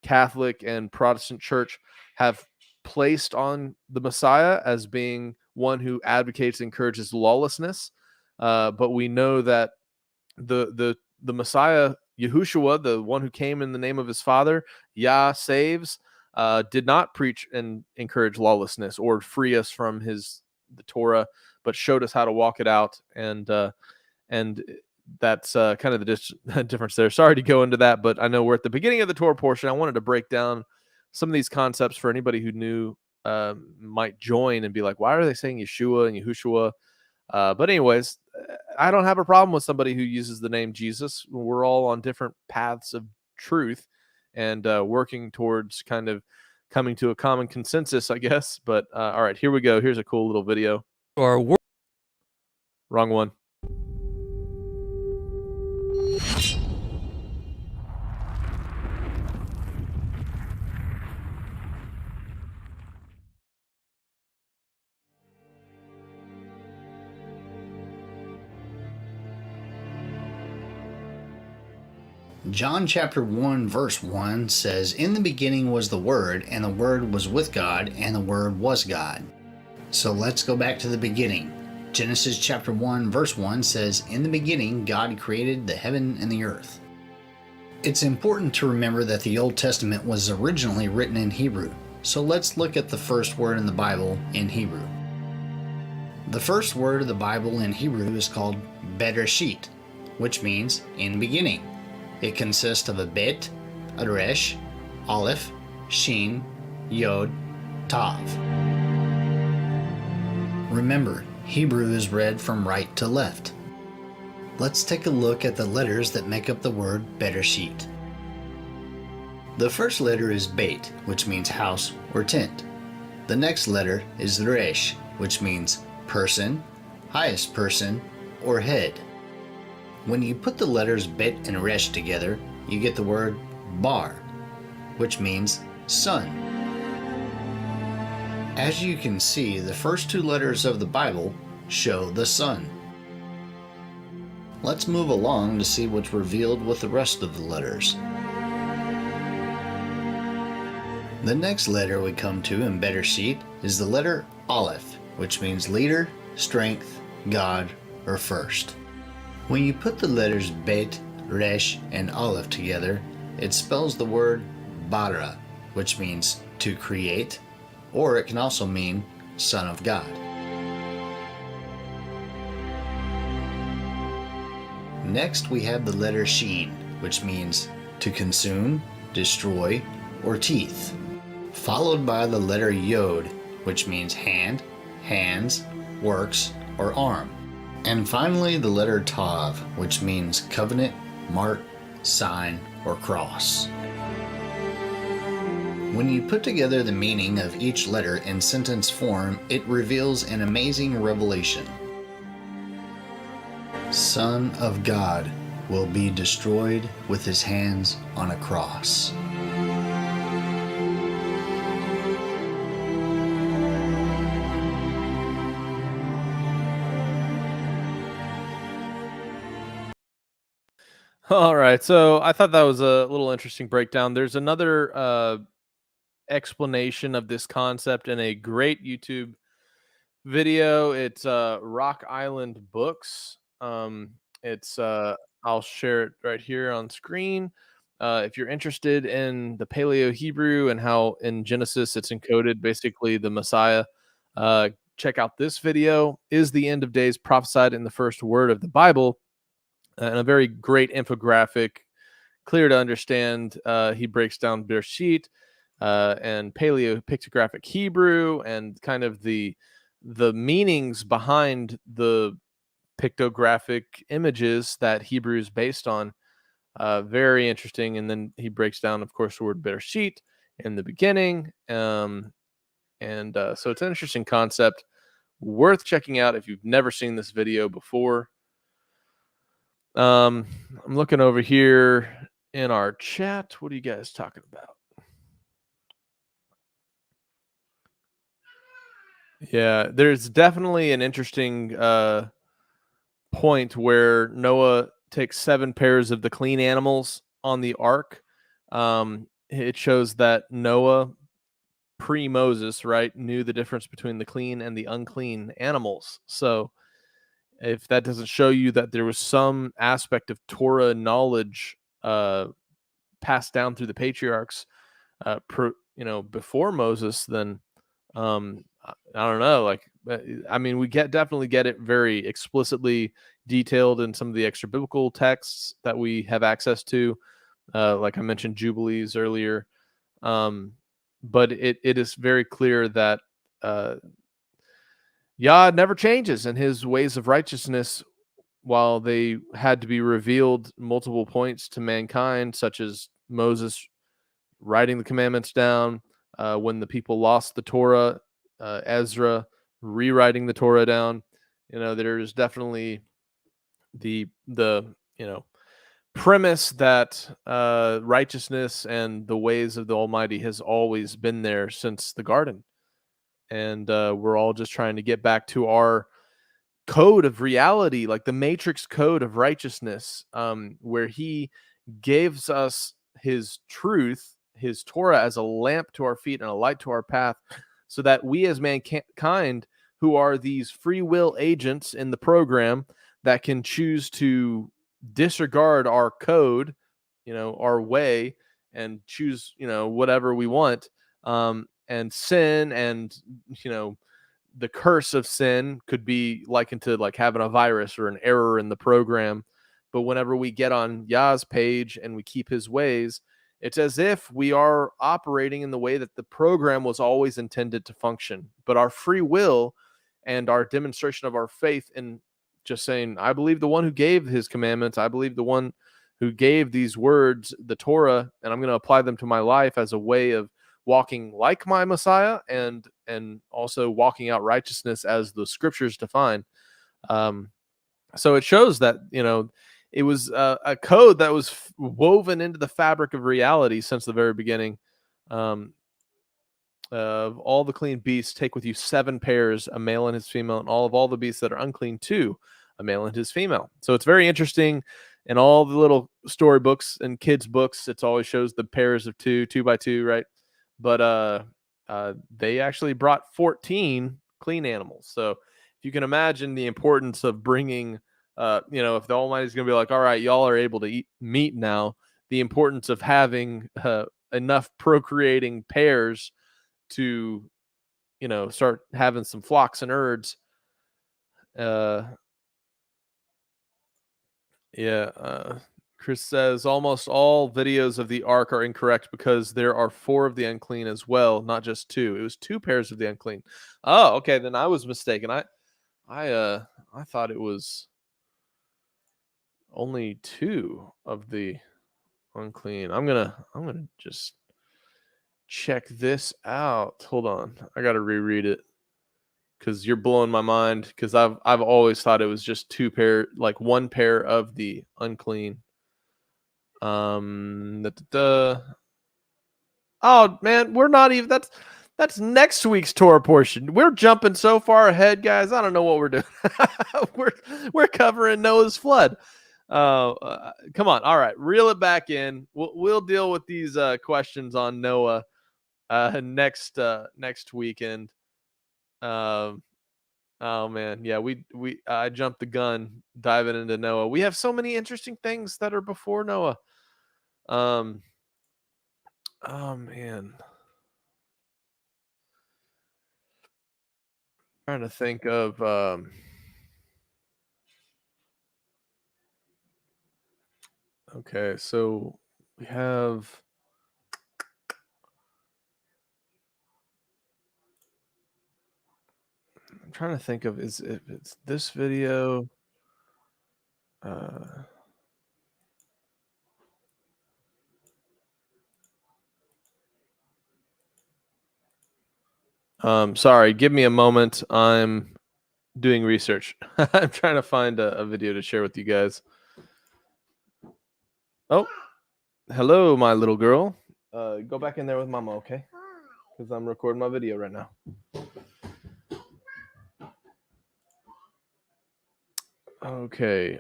Catholic and Protestant church have placed on the Messiah as being one who advocates and encourages lawlessness. But we know that the Messiah, Yahushua, the one who came in the name of his Father, Yah saves, did not preach and encourage lawlessness or free us from the Torah, but showed us how to walk it out. And that's kind of the difference there. Sorry to go into that, but I know we're at the beginning of the Torah portion. I wanted to break down some of these concepts for anybody who knew might join and be like, why are they saying Yeshua and Yahushua? But anyways, I don't have a problem with somebody who uses the name Jesus. We're all on different paths of truth and working towards kind of coming to a common consensus, I guess. But all right, here we go. Here's a cool little video. Wrong one. John chapter 1 verse 1 says, "In the beginning was the Word, and the Word was with God, and the Word was God." So let's go back to the beginning. Genesis chapter 1 verse 1 says, "In the beginning God created the heaven and the earth." It's important to remember that the Old Testament was originally written in Hebrew. So let's look at the first word in the Bible in Hebrew. The first word of the Bible in Hebrew is called Bereshit, which means in the beginning. It consists of a Bet, a Resh, Aleph, Shin, Yod, Tav. Remember, Hebrew is read from right to left. Let's take a look at the letters that make up the word Bereshit. The first letter is Bet, which means house or tent. The next letter is Resh, which means person, highest person, or head. When you put the letters Bet and Resh together, you get the word Bar, which means sun. As you can see, the first two letters of the Bible show the sun. Let's move along to see what's revealed with the rest of the letters. The next letter we come to in Bereshit is the letter Aleph, which means leader, strength, God, or first. When you put the letters Bet, Resh, and Aleph together, it spells the word Bara, which means to create, or it can also mean Son of God. Next we have the letter Shin, which means to consume, destroy, or teeth, followed by the letter Yod, which means hand, hands, works, or arm. And finally, the letter Tav, which means covenant, mark, sign, or cross. When you put together the meaning of each letter in sentence form, it reveals an amazing revelation. Son of God will be destroyed with his hands on a cross. All right, so I thought that was a little interesting breakdown. There's another explanation of this concept in a great YouTube video. It's Rock Island Books. It's I'll share it right here on screen. If you're interested in the Paleo Hebrew and how in Genesis it's encoded basically the Messiah, check out this video. Is the end of days prophesied in the first word of the Bible? And a very great infographic, clear to understand. He breaks down Bereshit and Paleo pictographic Hebrew and kind of the meanings behind the pictographic images that Hebrew is based on. Very interesting. And then he breaks down, of course, the word Bereshit in the beginning. So it's an interesting concept, worth checking out if you've never seen this video before. I'm looking over here in our chat. What are you guys talking about? Yeah, there's definitely an interesting point where Noah takes 7 pairs of the clean animals on the ark. It shows that Noah, pre-Moses, right, knew the difference between the clean and the unclean animals. So if that doesn't show you that there was some aspect of Torah knowledge passed down through the patriarchs, before Moses, then I don't know. Like, I mean, we definitely get it very explicitly detailed in some of the extra biblical texts that we have access to. Like I mentioned, Jubilees earlier. But it is very clear that Yah never changes, and his ways of righteousness, while they had to be revealed multiple points to mankind, such as Moses writing the commandments down, when the people lost the Torah, Ezra rewriting the Torah down. There's definitely the premise that righteousness and the ways of the Almighty has always been there since the garden. And we're all just trying to get back to our code of reality, like the matrix code of righteousness, where he gives us his truth, his Torah, as a lamp to our feet and a light to our path, so that we as mankind, who are these free will agents in the program that can choose to disregard our code, our way, and choose, whatever we want, and sin, and, the curse of sin could be likened to like having a virus or an error in the program. But whenever we get on Yah's page and we keep his ways, it's as if we are operating in the way that the program was always intended to function. But our free will and our demonstration of our faith in just saying, I believe the one who gave his commandments, I believe the one who gave these words, the Torah, and I'm going to apply them to my life as a way of walking like my Messiah, and also walking out righteousness as the scriptures define. So it shows that, it was a code that was woven into the fabric of reality since the very beginning. Of all the clean beasts, take with you 7 pairs, a male and his female, and all the beasts that are unclean, 2, a male and his female. So it's very interesting. In all the little storybooks and kids' books, it always shows the pairs of 2 by 2, right? But they actually brought 14 clean animals. So if you can imagine the importance of bringing, if the Almighty is going to be like, all right, y'all are able to eat meat now, the importance of having enough procreating pairs to, start having some flocks and herds. Chris says almost all videos of the ark are incorrect because there are 4 of the unclean as well, not just 2. It was 2 pairs of the unclean. Oh, okay, then I was mistaken. I thought it was only 2 of the unclean. I'm gonna just check this out. Hold on, I gotta reread it because you're blowing my mind. Because I've always thought it was just 2 pair, like 1 pair of the unclean. Oh man, we're not even. That's next week's Torah portion. We're jumping so far ahead, guys. I don't know what we're doing. we're covering Noah's flood. Come on. All right, reel it back in. We'll deal with these questions on Noah next weekend. Oh man, yeah, we I jumped the gun diving into Noah. We have so many interesting things that are before Noah. Um, oh man, trying to think of okay, so we have I'm trying to think of is if it's this video. Uh, sorry, give me a moment. I'm doing research. I'm trying to find a video to share with you guys. Oh, hello, my little girl. Go back in there with mama, okay? Because I'm recording my video right now. Okay.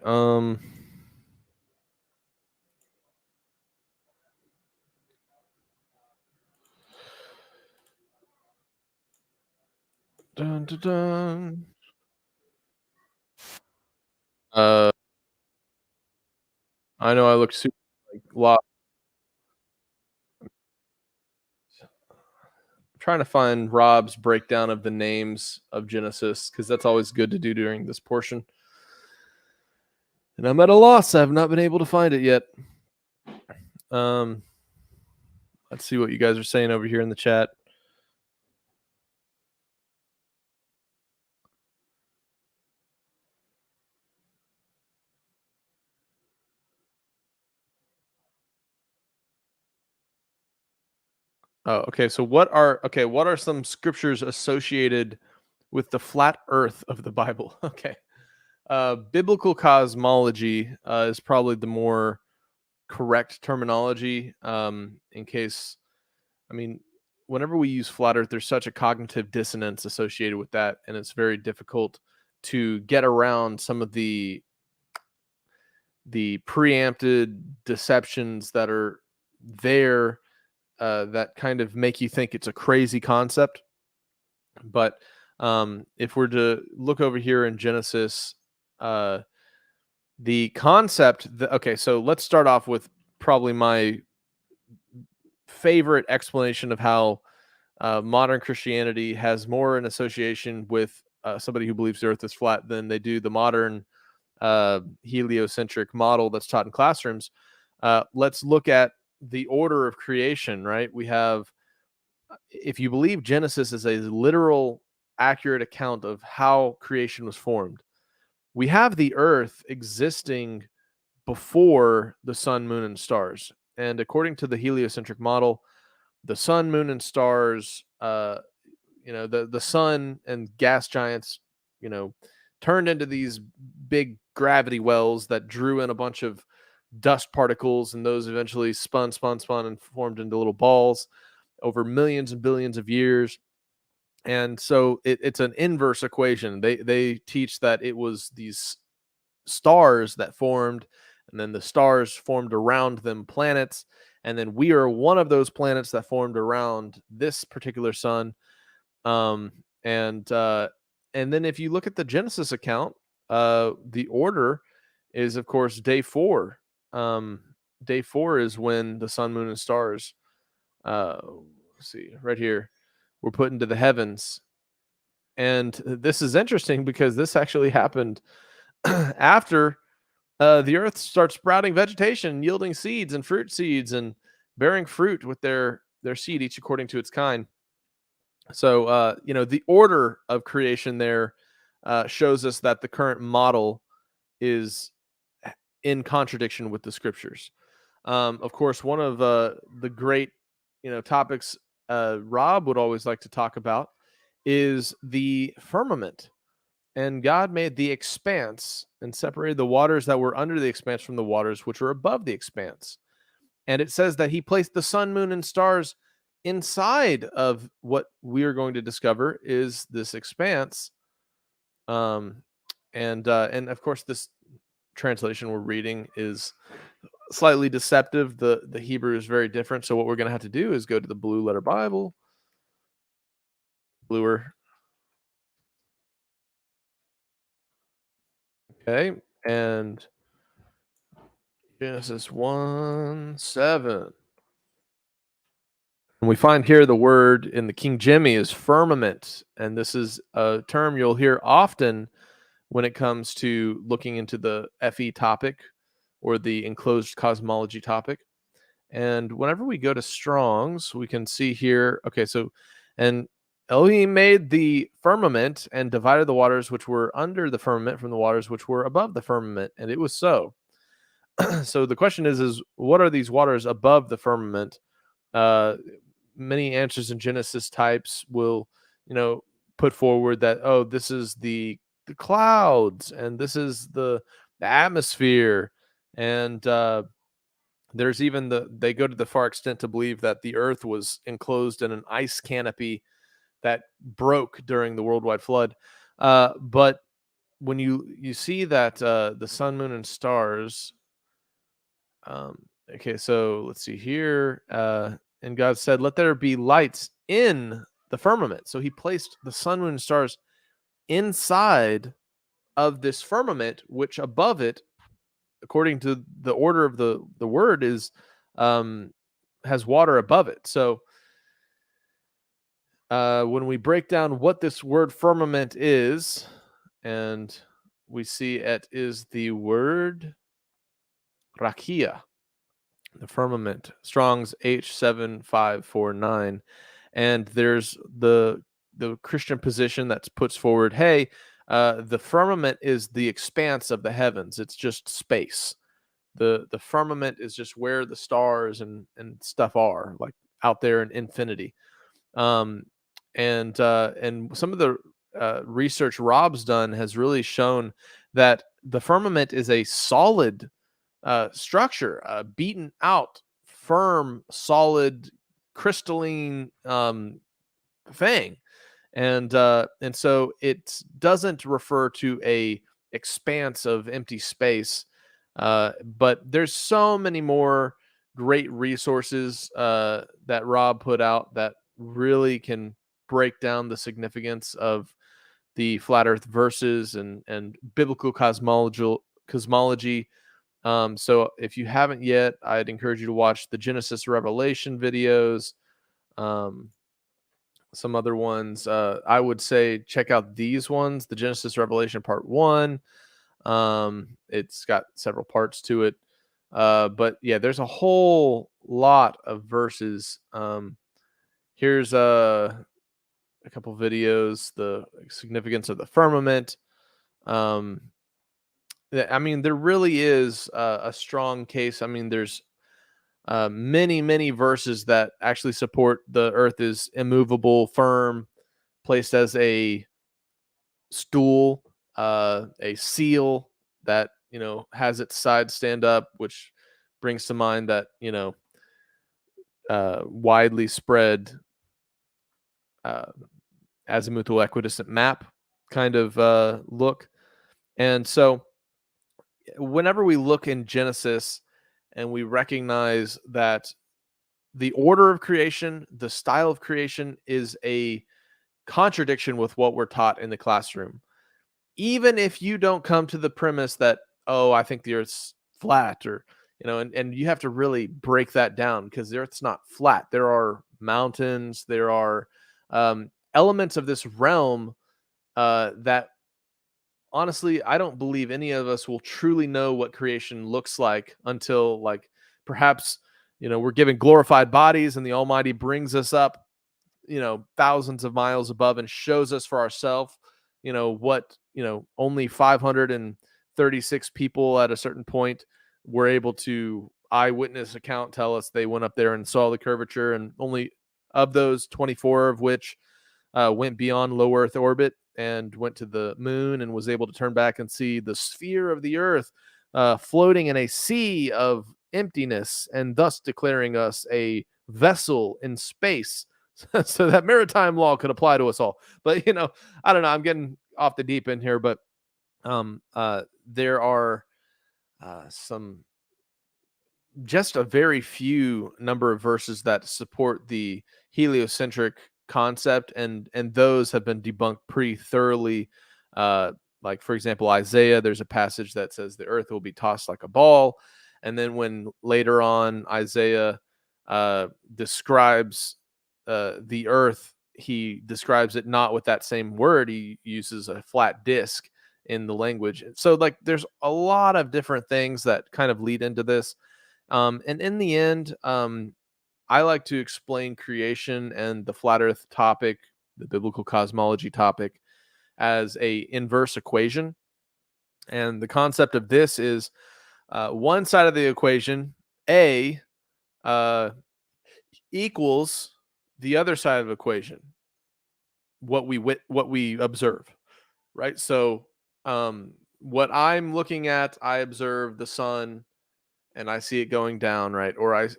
Dun, dun, dun. Uh, I know I look super like lost. Trying to find Rob's breakdown of the names of Genesis because that's always good to do during this portion. And I'm at a loss. I have not been able to find it yet. Um, let's see what you guys are saying over here in the chat. Oh, okay. So what are some scriptures associated with the flat earth of the Bible? Okay. Biblical cosmology is probably the more correct terminology. In case, I mean, whenever we use flat earth, there's such a cognitive dissonance associated with that, and it's very difficult to get around some of the preempted deceptions that are there that kind of make you think it's a crazy concept. But if we're to look over here in Genesis, the concept, okay, so let's start off with probably my favorite explanation of how modern Christianity has more an association with somebody who believes the earth is flat than they do the modern heliocentric model that's taught in classrooms. Let's look at the order of creation, right? We have, if you believe Genesis is a literal, accurate account of how creation was formed, we have the earth existing before the sun, moon, and stars. And according to the heliocentric model, the sun, moon, and stars, the sun and gas giants, you know, turned into these big gravity wells that drew in a bunch of dust particles, and those eventually spun, and formed into little balls over millions and billions of years. And so it's an inverse equation. They teach that it was these stars that formed, and then the stars formed around them planets, and then we are one of those planets that formed around this particular sun. Um, and then if you look at the Genesis account, the order is of course day 4. Day 4 is when the sun, moon, and stars. Let's see right here. We're put into the heavens, and this is interesting because this actually happened after the earth starts sprouting vegetation, yielding seeds and fruit seeds, and bearing fruit with their seed, each according to its kind. So the order of creation there shows us that the current model is in contradiction with the scriptures. Of course, one of the great topics Rob would always like to talk about is the firmament. And God made the expanse and separated the waters that were under the expanse from the waters which were above the expanse. And it says that he placed the sun, moon, and stars inside of what we are going to discover is this expanse. And of course, this translation we're reading is slightly deceptive. The Hebrew is very different. So what we're going to have to do is go to the Blue Letter Bible. Bluer. Okay, and Genesis 1:7. And we find here the word in the King Jimmy is firmament, and this is a term you'll hear often when it comes to looking into the FE topic or the enclosed cosmology topic. And whenever we go to Strong's, we can see here, okay, so, and Elohim made the firmament and divided the waters which were under the firmament from the waters which were above the firmament, and it was so. So the question is what are these waters above the firmament? Many answers in Genesis types will, put forward that, oh, this is the clouds, and this is the atmosphere, and there's even they go to the far extent to believe that the earth was enclosed in an ice canopy that broke during the worldwide flood. But when you see that the sun, moon, and stars, okay, so let's see here. And God said, "Let there be lights in the firmament." So He placed the sun, moon, and stars inside of this firmament, which above it, according to the order of the word, is has water above it. So when we break down what this word firmament is, and we see it is the word rakia, the firmament, Strong's H7549, and there's the Christian position that puts forward, hey, the firmament is the expanse of the heavens. It's just space. The firmament is just where the stars and stuff are, like out there in infinity. And some of the research Rob's done has really shown that the firmament is a solid structure, beaten out, firm, solid, crystalline thing, and so it doesn't refer to a expanse of empty space, but there's so many more great resources that Rob put out that really can break down the significance of the flat earth verses and biblical cosmology. So if you haven't yet, I'd encourage you to watch the Genesis Revelation videos. Some other ones, I would say check out these ones, the Genesis Revelation Part 1. It's got several parts to it. But yeah, there's a whole lot of verses. Here's a couple videos, the significance of the firmament. I mean, there really is a strong case. I mean, there's many verses that actually support the earth is immovable, firm, placed as a stool, a seal that has its sides stand up, which brings to mind that widely spread azimuthal equidistant map kind of look. And so whenever we look in Genesis and we recognize that the order of creation, the style of creation is a contradiction with what we're taught in the classroom. Even if you don't come to the premise that, oh, I think the earth's flat, or, and you have to really break that down, because the earth's not flat. There are mountains, there are elements of this realm that honestly, I don't believe any of us will truly know what creation looks like until, like, perhaps, we're given glorified bodies and the Almighty brings us up, thousands of miles above and shows us for ourselves, what, only 536 people at a certain point were able to eyewitness account tell us they went up there and saw the curvature, and only of those 24 of which went beyond low Earth orbit and went to the moon and was able to turn back and see the sphere of the earth floating in a sea of emptiness, and thus declaring us a vessel in space so that maritime law could apply to us all. But I don't know, I'm getting off the deep end here, but there are some, just a very few number of verses that support the heliocentric concept, and those have been debunked pretty thoroughly, Like, for example, Isaiah, there's a passage that says the earth will be tossed like a ball. And then when later on Isaiah describes the earth, he describes it not with that same word. He uses a flat disc in the language. So, like, there's a lot of different things that kind of lead into this. And in the end, I like to explain creation and the flat earth topic, the biblical cosmology topic, as a inverse equation. And the concept of this is one side of the equation, A, uh, equals the other side of the equation, what we observe, right? So what I'm looking at, I observe the sun and I see it going down, right? Or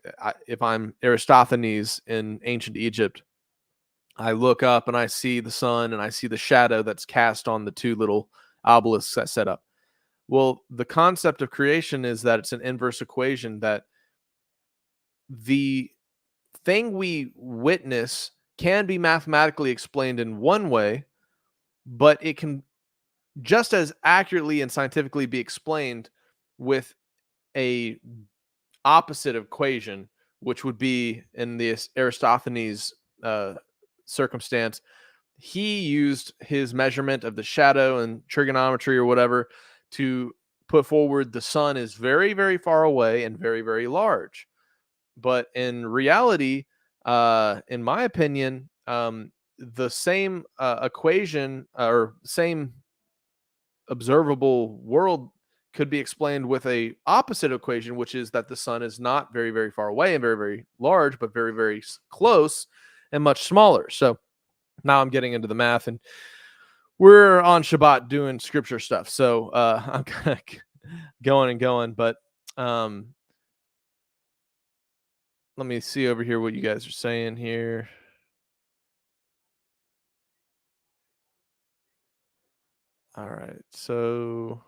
if I'm Aristophanes in ancient Egypt, I look up and I see the sun and I see the shadow that's cast on the two little obelisks that set up. Well, the concept of creation is that it's an inverse equation, that the thing we witness can be mathematically explained in one way, but it can just as accurately and scientifically be explained with a opposite equation, which would be in this Aristophanes circumstance. He used his measurement of the shadow and trigonometry or whatever to put forward the sun is very, very far away and very, very large. But in reality, in my opinion, the same equation or same observable world could be explained with a opposite equation, which is that the sun is not very, very far away and very, very large, but very, very close and much smaller. So now I'm getting into the math, and we're on Shabbat doing scripture stuff. So I'm kind of going and going, but let me see over here what you guys are saying here. All right. So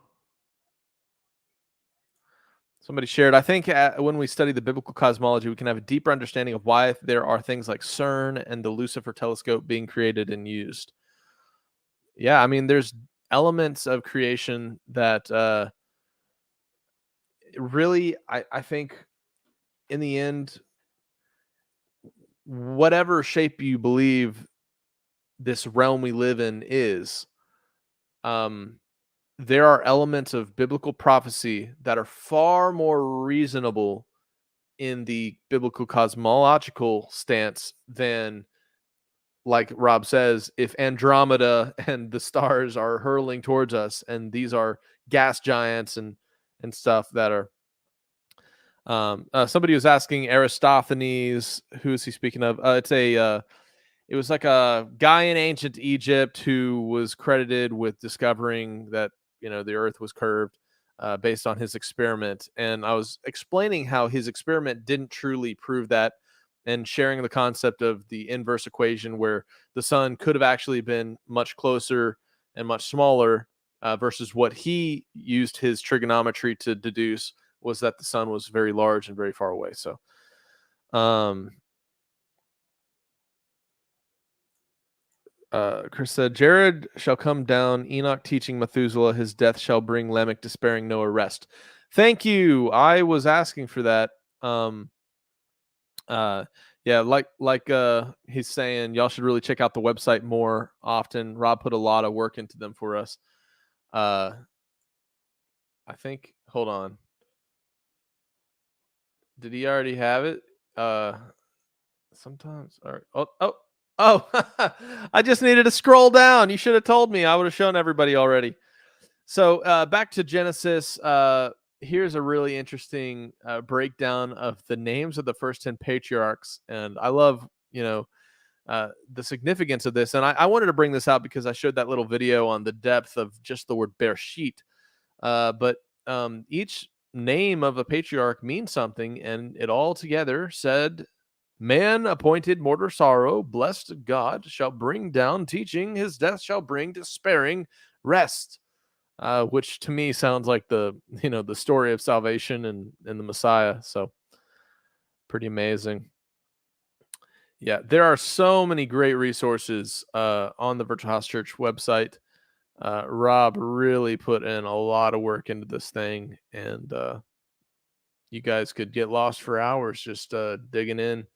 somebody shared, I think when we study the biblical cosmology, we can have a deeper understanding of why there are things like CERN and the Lucifer telescope being created and used. Yeah, I mean, there's elements of creation that really, I think in the end, whatever shape you believe this realm we live in is, there are elements of biblical prophecy that are far more reasonable in the biblical cosmological stance than, like Rob says, if Andromeda and the stars are hurling towards us and these are gas giants and stuff that are somebody was asking Aristophanes, who is he speaking of? It was like a guy in ancient Egypt who was credited with discovering that, the earth was curved based on his experiment. And I was explaining how his experiment didn't truly prove that, and sharing the concept of the inverse equation where the sun could have actually been much closer and much smaller versus what he used his trigonometry to deduce was that the sun was very large and very far away. So, Chris said, Jared shall come down, Enoch teaching Methuselah, his death shall bring Lamech despairing Noah rest. Thank you. I was asking for that. Yeah, like he's saying, y'all should really check out the website more often. Rob put a lot of work into them for us. I think, hold on. Did he already have it? Sometimes. All right. Oh, I just needed to scroll down. You should have told me. I would have shown everybody already. So back to Genesis. Here's a really interesting breakdown of the names of the first 10 patriarchs. And I love, the significance of this. And I wanted to bring this out because I showed that little video on the depth of just the word Bereshit. But each name of a patriarch means something, and it all together said, man appointed mortar sorrow, blessed God shall bring down teaching, his death shall bring despairing rest. Which to me sounds like the story of salvation and the Messiah. So pretty amazing. Yeah, there are so many great resources on the Virtual House Church website. Rob really put in a lot of work into this thing, and you guys could get lost for hours just digging in.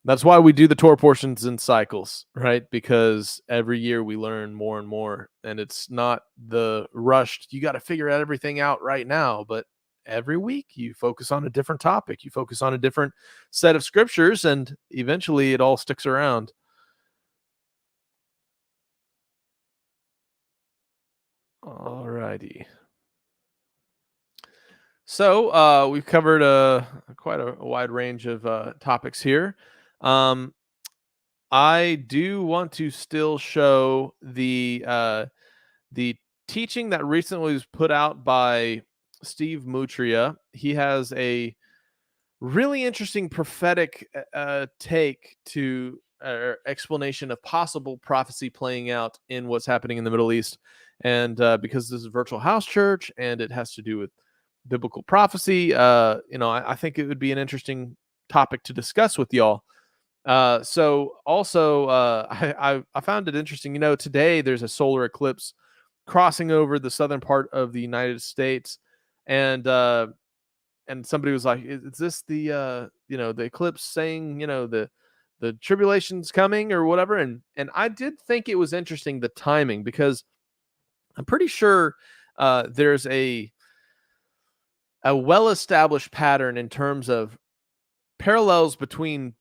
That's why we do the Torah portions in cycles, right? Because every year we learn more and more, and it's not the rushed, you got to figure out everything out right now, but every week you focus on a different topic, you focus on a different set of scriptures, and eventually it all sticks around. All righty. So we've covered quite a wide range of topics here. I do want to still show the teaching that recently was put out by Steve Mutria. He has a really interesting prophetic take to explanation of possible prophecy playing out in what's happening in the Middle East. And because this is a virtual house church and it has to do with biblical prophecy, I think it would be an interesting topic to discuss with y'all. So also, I found it interesting. Today there's a solar eclipse crossing over the southern part of the United States, and somebody was like, "Is this the the eclipse saying the tribulation's coming or whatever?" And I did think it was interesting the timing, because I'm pretty sure there's a well-established pattern in terms of parallels between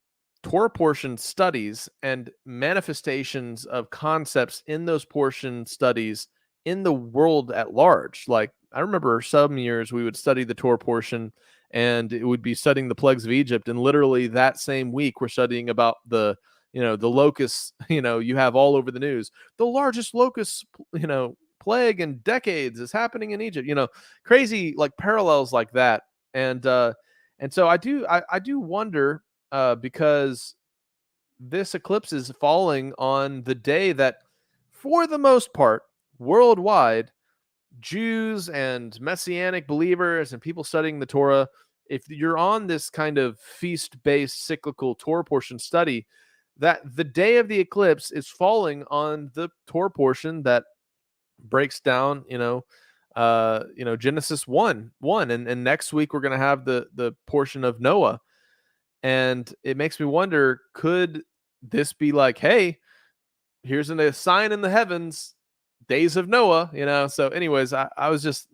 Torah portion studies and manifestations of concepts in those portion studies in the world at large. Like, I remember some years we would study the Torah portion and it would be studying the plagues of Egypt, and literally that same week we're studying about the locusts you have all over the news. The largest locust plague in decades is happening in Egypt. Crazy like parallels like that. And so I do wonder, because this eclipse is falling on the day that, for the most part, worldwide, Jews and Messianic believers and people studying the Torah, if you're on this kind of feast-based cyclical Torah portion study, that the day of the eclipse is falling on the Torah portion that breaks down, Genesis 1, and next week we're going to have the portion of Noah. And it makes me wonder, could this be like, hey, here's a sign in the heavens, days of Noah, So anyways, I was just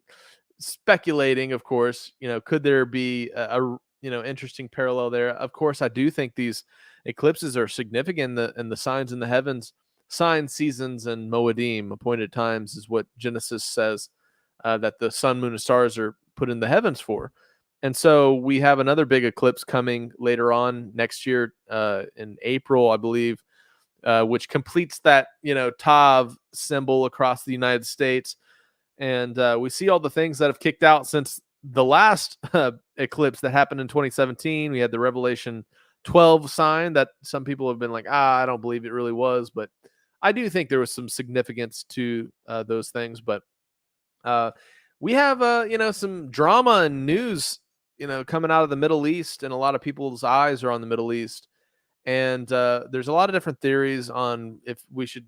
speculating, of course, could there be a interesting parallel there? Of course, I do think these eclipses are significant, and the signs in the heavens, signs, seasons, and moedim, appointed times, is what Genesis says that the sun, moon, and stars are put in the heavens for. And so we have another big eclipse coming later on next year in April, I believe, which completes that, Tav symbol across the United States. And we see all the things that have kicked out since the last eclipse that happened in 2017. We had the Revelation 12 sign that some people have been like, I don't believe it really was. But I do think there was some significance to those things. But we have, some drama and news coming out of the Middle East, and a lot of people's eyes are on the Middle East. And there's a lot of different theories on if we should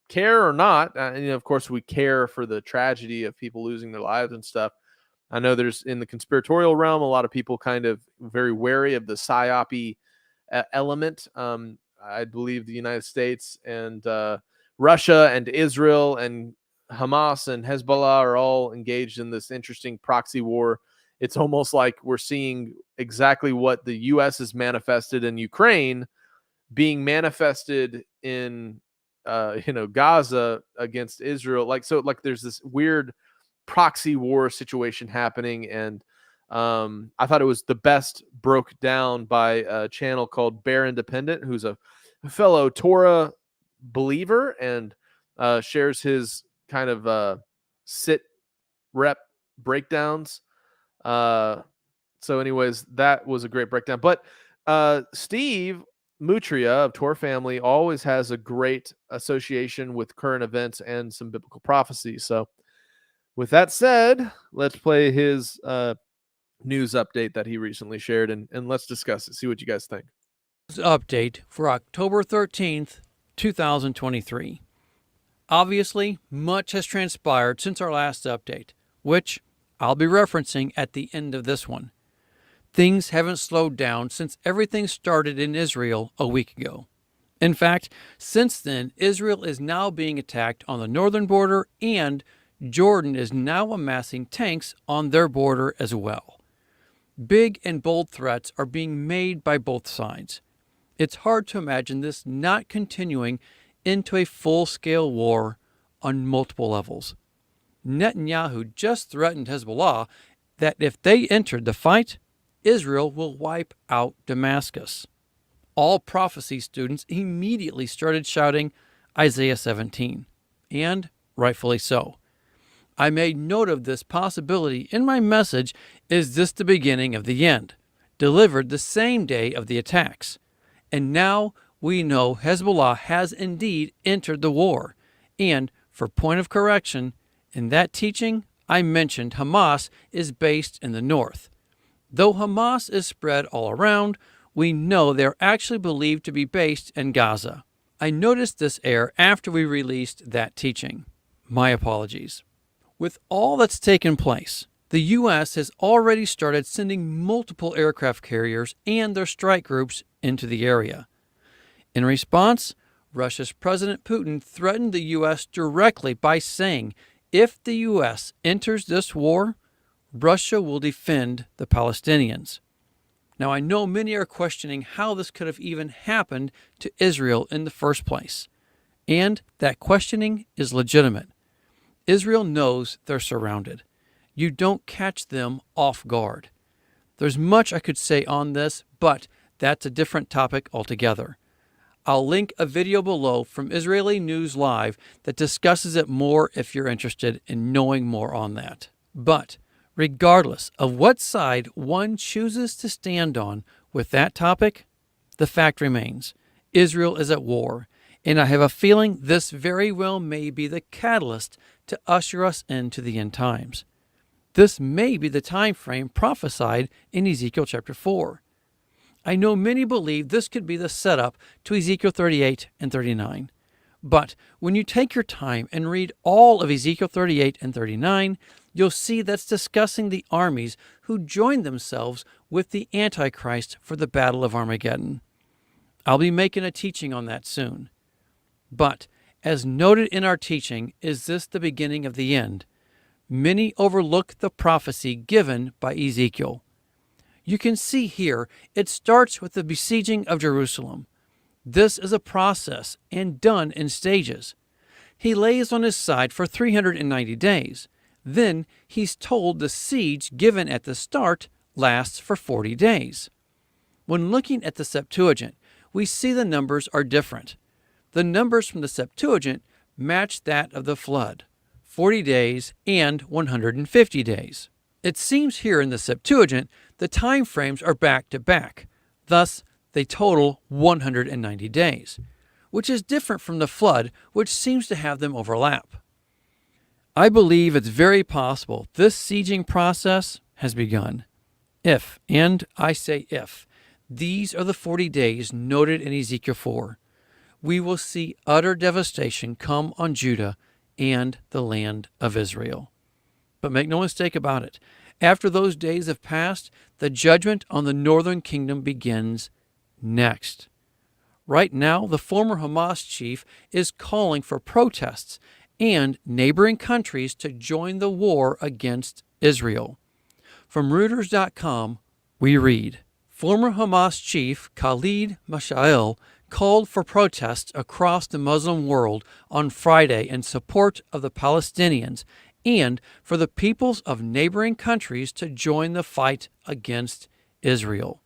care or not. And, of course, we care for the tragedy of people losing their lives and stuff. I know there's, in the conspiratorial realm, a lot of people kind of very wary of the psyop element. I believe the United States and Russia and Israel and Hamas and Hezbollah are all engaged in this interesting proxy war. It's almost like we're seeing exactly what the U.S. has manifested in Ukraine being manifested in, Gaza against Israel. Like there's this weird proxy war situation happening. And I thought it was the best broke down by a channel called Bear Independent, who's a fellow Torah believer and shares his kind of sit rep breakdowns. So anyways, that was a great breakdown. But Steve Mutria of Torah Family always has a great association with current events and some biblical prophecy. So with that said, let's play his news update that he recently shared, and let's discuss it. See what you guys think. Update for October 13th, 2023. Obviously, much has transpired since our last update, which I'll be referencing at the end of this one. Things haven't slowed down since everything started in Israel a week ago. In fact, since then, Israel is now being attacked on the northern border, and Jordan is now amassing tanks on their border as well. Big and bold threats are being made by both sides. It's hard to imagine this not continuing into a full-scale war on multiple levels. Netanyahu just threatened Hezbollah that if they entered the fight, Israel will wipe out Damascus. All prophecy students immediately started shouting Isaiah 17, and rightfully so. I made note of this possibility in my message, Is This the Beginning of the End?, delivered the same day of the attacks. And now we know Hezbollah has indeed entered the war. And, for point of correction, in that teaching I mentioned Hamas is based in the north. Though Hamas is spread all around, we know they're actually believed to be based in Gaza. I noticed this error after we released that teaching. My apologies. With all that's taken place, the U.S. has already started sending multiple aircraft carriers and their strike groups into the area. In response, Russia's President Putin threatened the U.S. directly by saying if the U.S. enters this war, Russia will defend the Palestinians. Now, I know many are questioning how this could have even happened to Israel in the first place, and that questioning is legitimate. Israel knows they're surrounded. You don't catch them off guard. There's much I could say on this, but that's a different topic altogether. I'll link a video below from Israeli News Live that discusses it more if you're interested in knowing more on that. But regardless of what side one chooses to stand on with that topic, the fact remains, Israel is at war, and I have a feeling this very well may be the catalyst to usher us into the end times. This may be the time frame prophesied in Ezekiel chapter 4. I know many believe this could be the setup to Ezekiel 38 and 39. But when you take your time and read all of Ezekiel 38 and 39, you'll see that's discussing the armies who joined themselves with the Antichrist for the Battle of Armageddon. I'll be making a teaching on that soon. But, as noted in our teaching, Is This the Beginning of the End?, many overlook the prophecy given by Ezekiel. You can see here it starts with the besieging of Jerusalem. This is a process and done in stages. He lays on his side for 390 days. Then he's told the siege given at the start lasts for 40 days. When looking at the Septuagint, we see the numbers are different. The numbers from the Septuagint match that of the flood, 40 days and 150 days. It seems here in the Septuagint the time frames are back to back. Thus, they total 190 days, which is different from the flood, which seems to have them overlap. I believe it's very possible this sieging process has begun. If, and I say if, these are the 40 days noted in Ezekiel 4, we will see utter devastation come on Judah and the land of Israel. But make no mistake about it, after those days have passed, the judgment on the northern kingdom begins next. Right now, the former Hamas chief is calling for protests and neighboring countries to join the war against Israel. From Reuters.com, we read, former Hamas chief Khalid Mashael called for protests across the Muslim world on Friday in support of the Palestinians and for the peoples of neighboring countries to join the fight against Israel.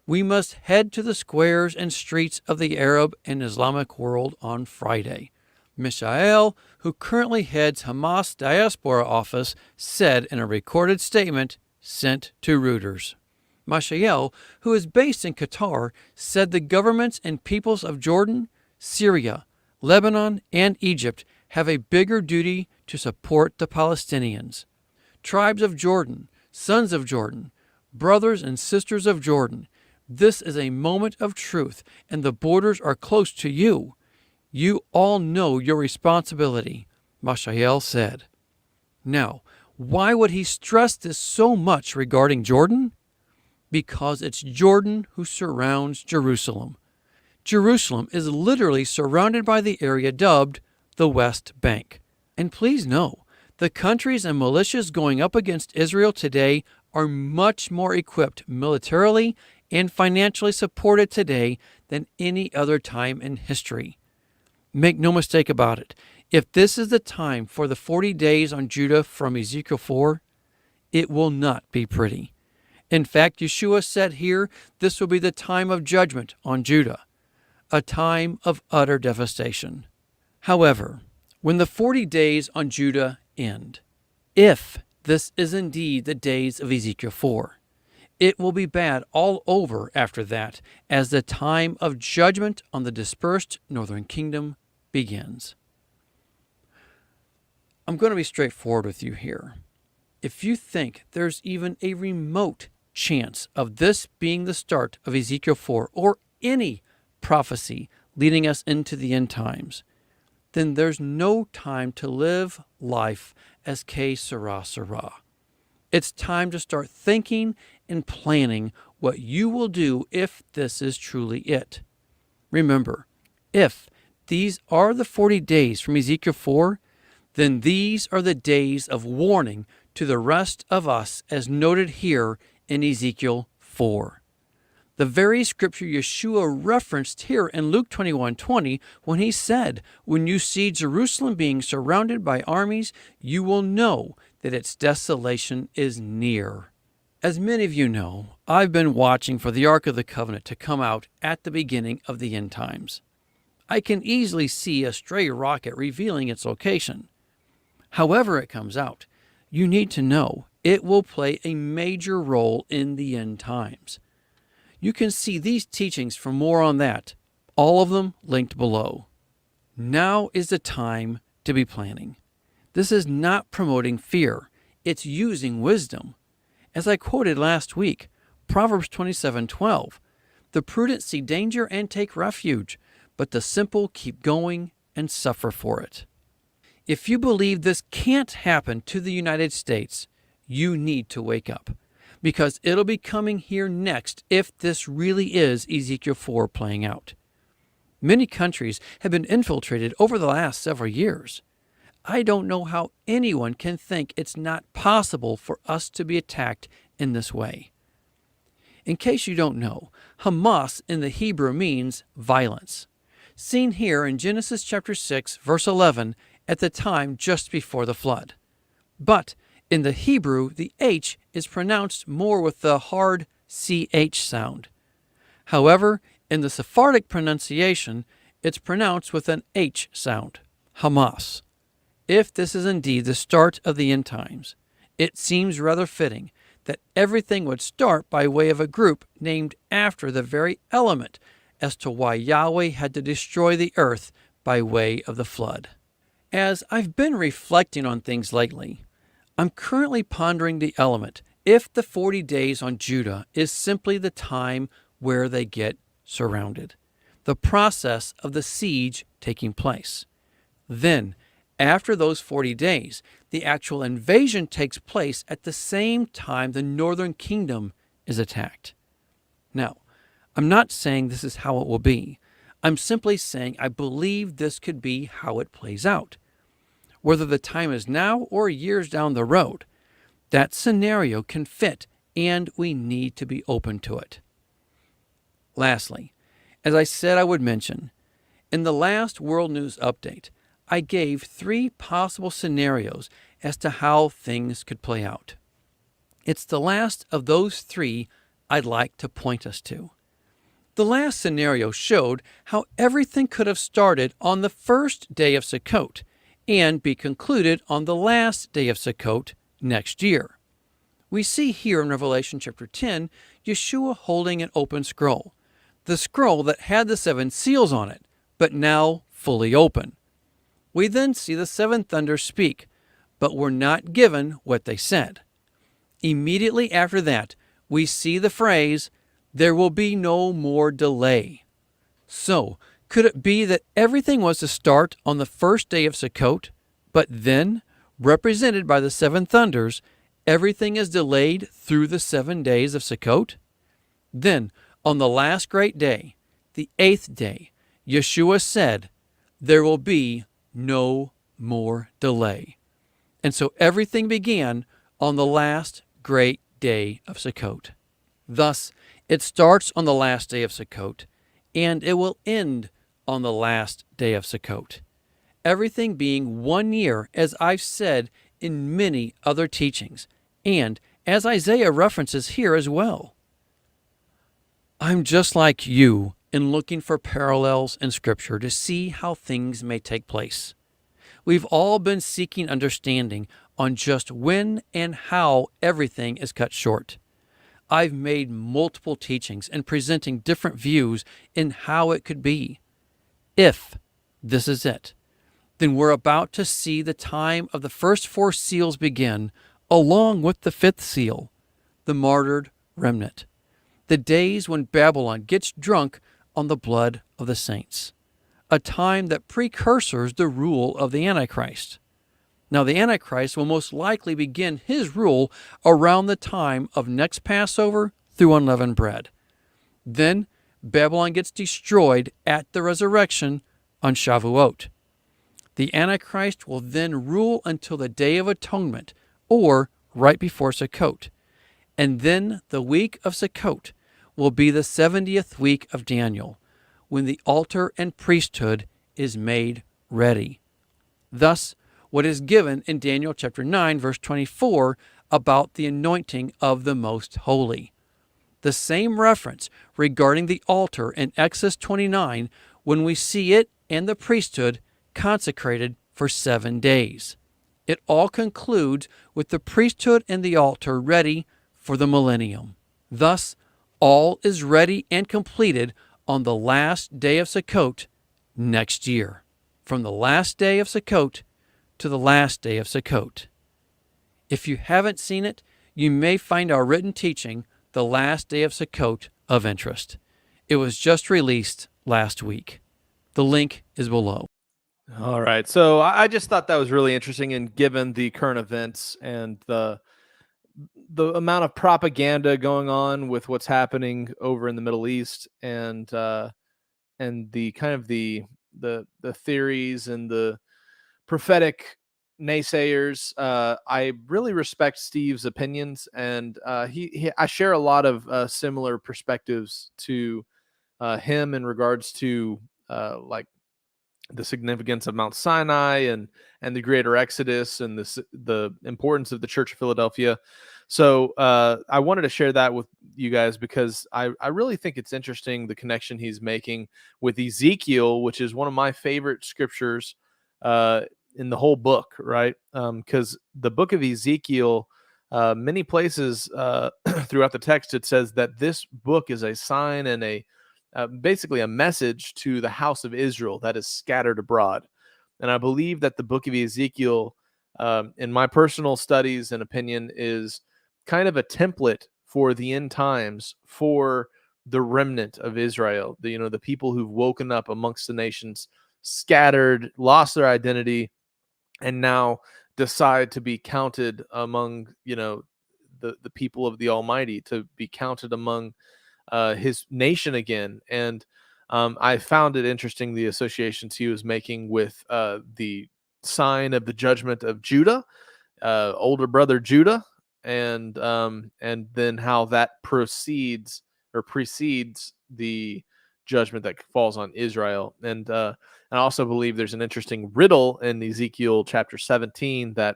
We must head to the squares and streets of the Arab and Islamic world on Friday. Mishael, who currently heads Hamas Diaspora Office, said in a recorded statement sent to Reuters. Mishael, who is based in Qatar, said the governments and peoples of Jordan, Syria, Lebanon, and Egypt have a bigger duty to support the Palestinians. Tribes of Jordan, sons of Jordan, brothers and sisters of Jordan, this is a moment of truth, and the borders are close to you. You all know your responsibility, Mishael said. Now, why would he stress this so much regarding Jordan? Because it's Jordan who surrounds Jerusalem. Jerusalem is literally surrounded by the area dubbed the West Bank. And please know, the countries and militias going up against Israel today are much more equipped militarily and financially supported today than any other time in history. Make no mistake about it. If this is the time for the 40 days on Judah from Ezekiel 4, it will not be pretty. In fact, Yeshua said here, this will be the time of judgment on Judah, a time of utter devastation. However, when the 40 days on Judah end, if this is indeed the days of Ezekiel 4, it will be bad all over after that, as the time of judgment on the dispersed northern kingdom begins. I'm going to be straightforward with you here. If you think there's even a remote chance of this being the start of Ezekiel 4 or any prophecy leading us into the end times, then there's no time to live life as que sera sera. It's time to start thinking and planning what you will do if this is truly it. Remember, if these are the 40 days from Ezekiel 4, then these are the days of warning to the rest of us as noted here in Ezekiel 4. The very scripture Yeshua referenced here in Luke 21:20 when he said, "When you see Jerusalem being surrounded by armies, you will know that its desolation is near." As many of you know, I've been watching for the Ark of the Covenant to come out at the beginning of the end times. I can easily see a stray rocket revealing its location. However it comes out, you need to know it will play a major role in the end times. You can see these teachings for more on that, all of them linked below. Now is the time to be planning. This is not promoting fear, it's using wisdom. As I quoted last week, Proverbs 27:12, "The prudent see danger and take refuge, but the simple keep going and suffer for it." If you believe this can't happen to the United States, you need to wake up, because it'll be coming here next if this really is Ezekiel 4 playing out. Many countries have been infiltrated over the last several years. I don't know how anyone can think it's not possible for us to be attacked in this way. In case you don't know, Hamas in the Hebrew means violence, seen here in Genesis chapter 6, verse 11, at the time just before the flood. But in the Hebrew, the H is pronounced more with the hard CH sound. However, in the Sephardic pronunciation, it's pronounced with an H sound, Hamas. If this is indeed the start of the end times, it seems rather fitting that everything would start by way of a group named after the very element as to why Yahweh had to destroy the earth by way of the flood. As I've been reflecting on things lately, I'm currently pondering the element if the 40 days on Judah is simply the time where they get surrounded, the process of the siege taking place. Then, after those 40 days, the actual invasion takes place at the same time the northern kingdom is attacked. Now, I'm not saying this is how it will be. I'm simply saying I believe this could be how it plays out. Whether the time is now or years down the road, that scenario can fit, and we need to be open to it. Lastly, as I said I would mention, in the last World News Update, I gave 3 possible scenarios as to how things could play out. It's the last of those 3 I'd like to point us to. The last scenario showed how everything could have started on the first day of Sukkot and be concluded on the last day of Sukkot next year. We see here in Revelation chapter 10, Yeshua holding an open scroll, the scroll that had the 7 seals on it, but now fully open. We then see the 7 thunders speak, but were not given what they said. Immediately after that, we see the phrase, "There will be no more delay." So, Could it be that everything was to start on the first day of Sukkot, but then, represented by the 7 thunders, everything is delayed through the 7 days of Sukkot? Then, on the last great day, the 8th day, Yeshua said, "There will be no more delay." And so everything began on the last great day of Sukkot. Thus, it starts on the last day of Sukkot, and it will end on the last day of Sukkot. Everything being 1 year, as I've said in many other teachings, and as Isaiah references here as well. I'm just like you in looking for parallels in Scripture to see how things may take place. We've all been seeking understanding on just when and how everything is cut short. I've made multiple teachings and presenting different views in how it could be. If this is it, then we're about to see the time of the first 4 seals begin, along with the 5th seal, the martyred remnant. The days when Babylon gets drunk on the blood of the saints, a time that precursors the rule of the Antichrist. Now, the Antichrist will most likely begin his rule around the time of next Passover through unleavened bread. Then Babylon gets destroyed at the resurrection on Shavuot. The Antichrist will then rule until the Day of Atonement, or right before Sukkot. And then the week of Sukkot will be the 70th week of Daniel, when the altar and priesthood is made ready. Thus, what is given in Daniel chapter 9, verse 24, about the anointing of the Most Holy. The same reference regarding the altar in Exodus 29, when we see it and the priesthood consecrated for 7 days. It all concludes with the priesthood and the altar ready for the millennium. Thus, all is ready and completed on the last day of Sukkot next year. From the last day of Sukkot to the last day of Sukkot. If you haven't seen it, you may find our written teaching, The Last Day of Sukkot, of interest. It was just released last week. The link is below. All right. So I just thought that was really interesting, and given the current events and the amount of propaganda going on with what's happening over in the Middle East, and the kind of the theories and the prophetic naysayers, I really respect Steve's opinions, and I share a lot of similar perspectives to him in regards to like the significance of Mount Sinai and the greater Exodus and the importance of the Church of Philadelphia. So I wanted to share that with you guys because I really think it's interesting, the connection he's making with Ezekiel, which is one of my favorite scriptures in the whole book, right? Because the book of Ezekiel, many places throughout the text, it says that this book is a sign and basically a message to the house of Israel that is scattered abroad. And I believe that the book of Ezekiel, in my personal studies and opinion, is kind of a template for the end times for the remnant of Israel, the people who've woken up amongst the nations, scattered, lost their identity, and now decide to be counted among, the people of the Almighty, to be counted among his nation again. And I found it interesting, the associations he was making with the sign of the judgment of Judah, older brother Judah, and then how that precedes the judgment that falls on Israel. And I also believe there's an interesting riddle in Ezekiel chapter 17 that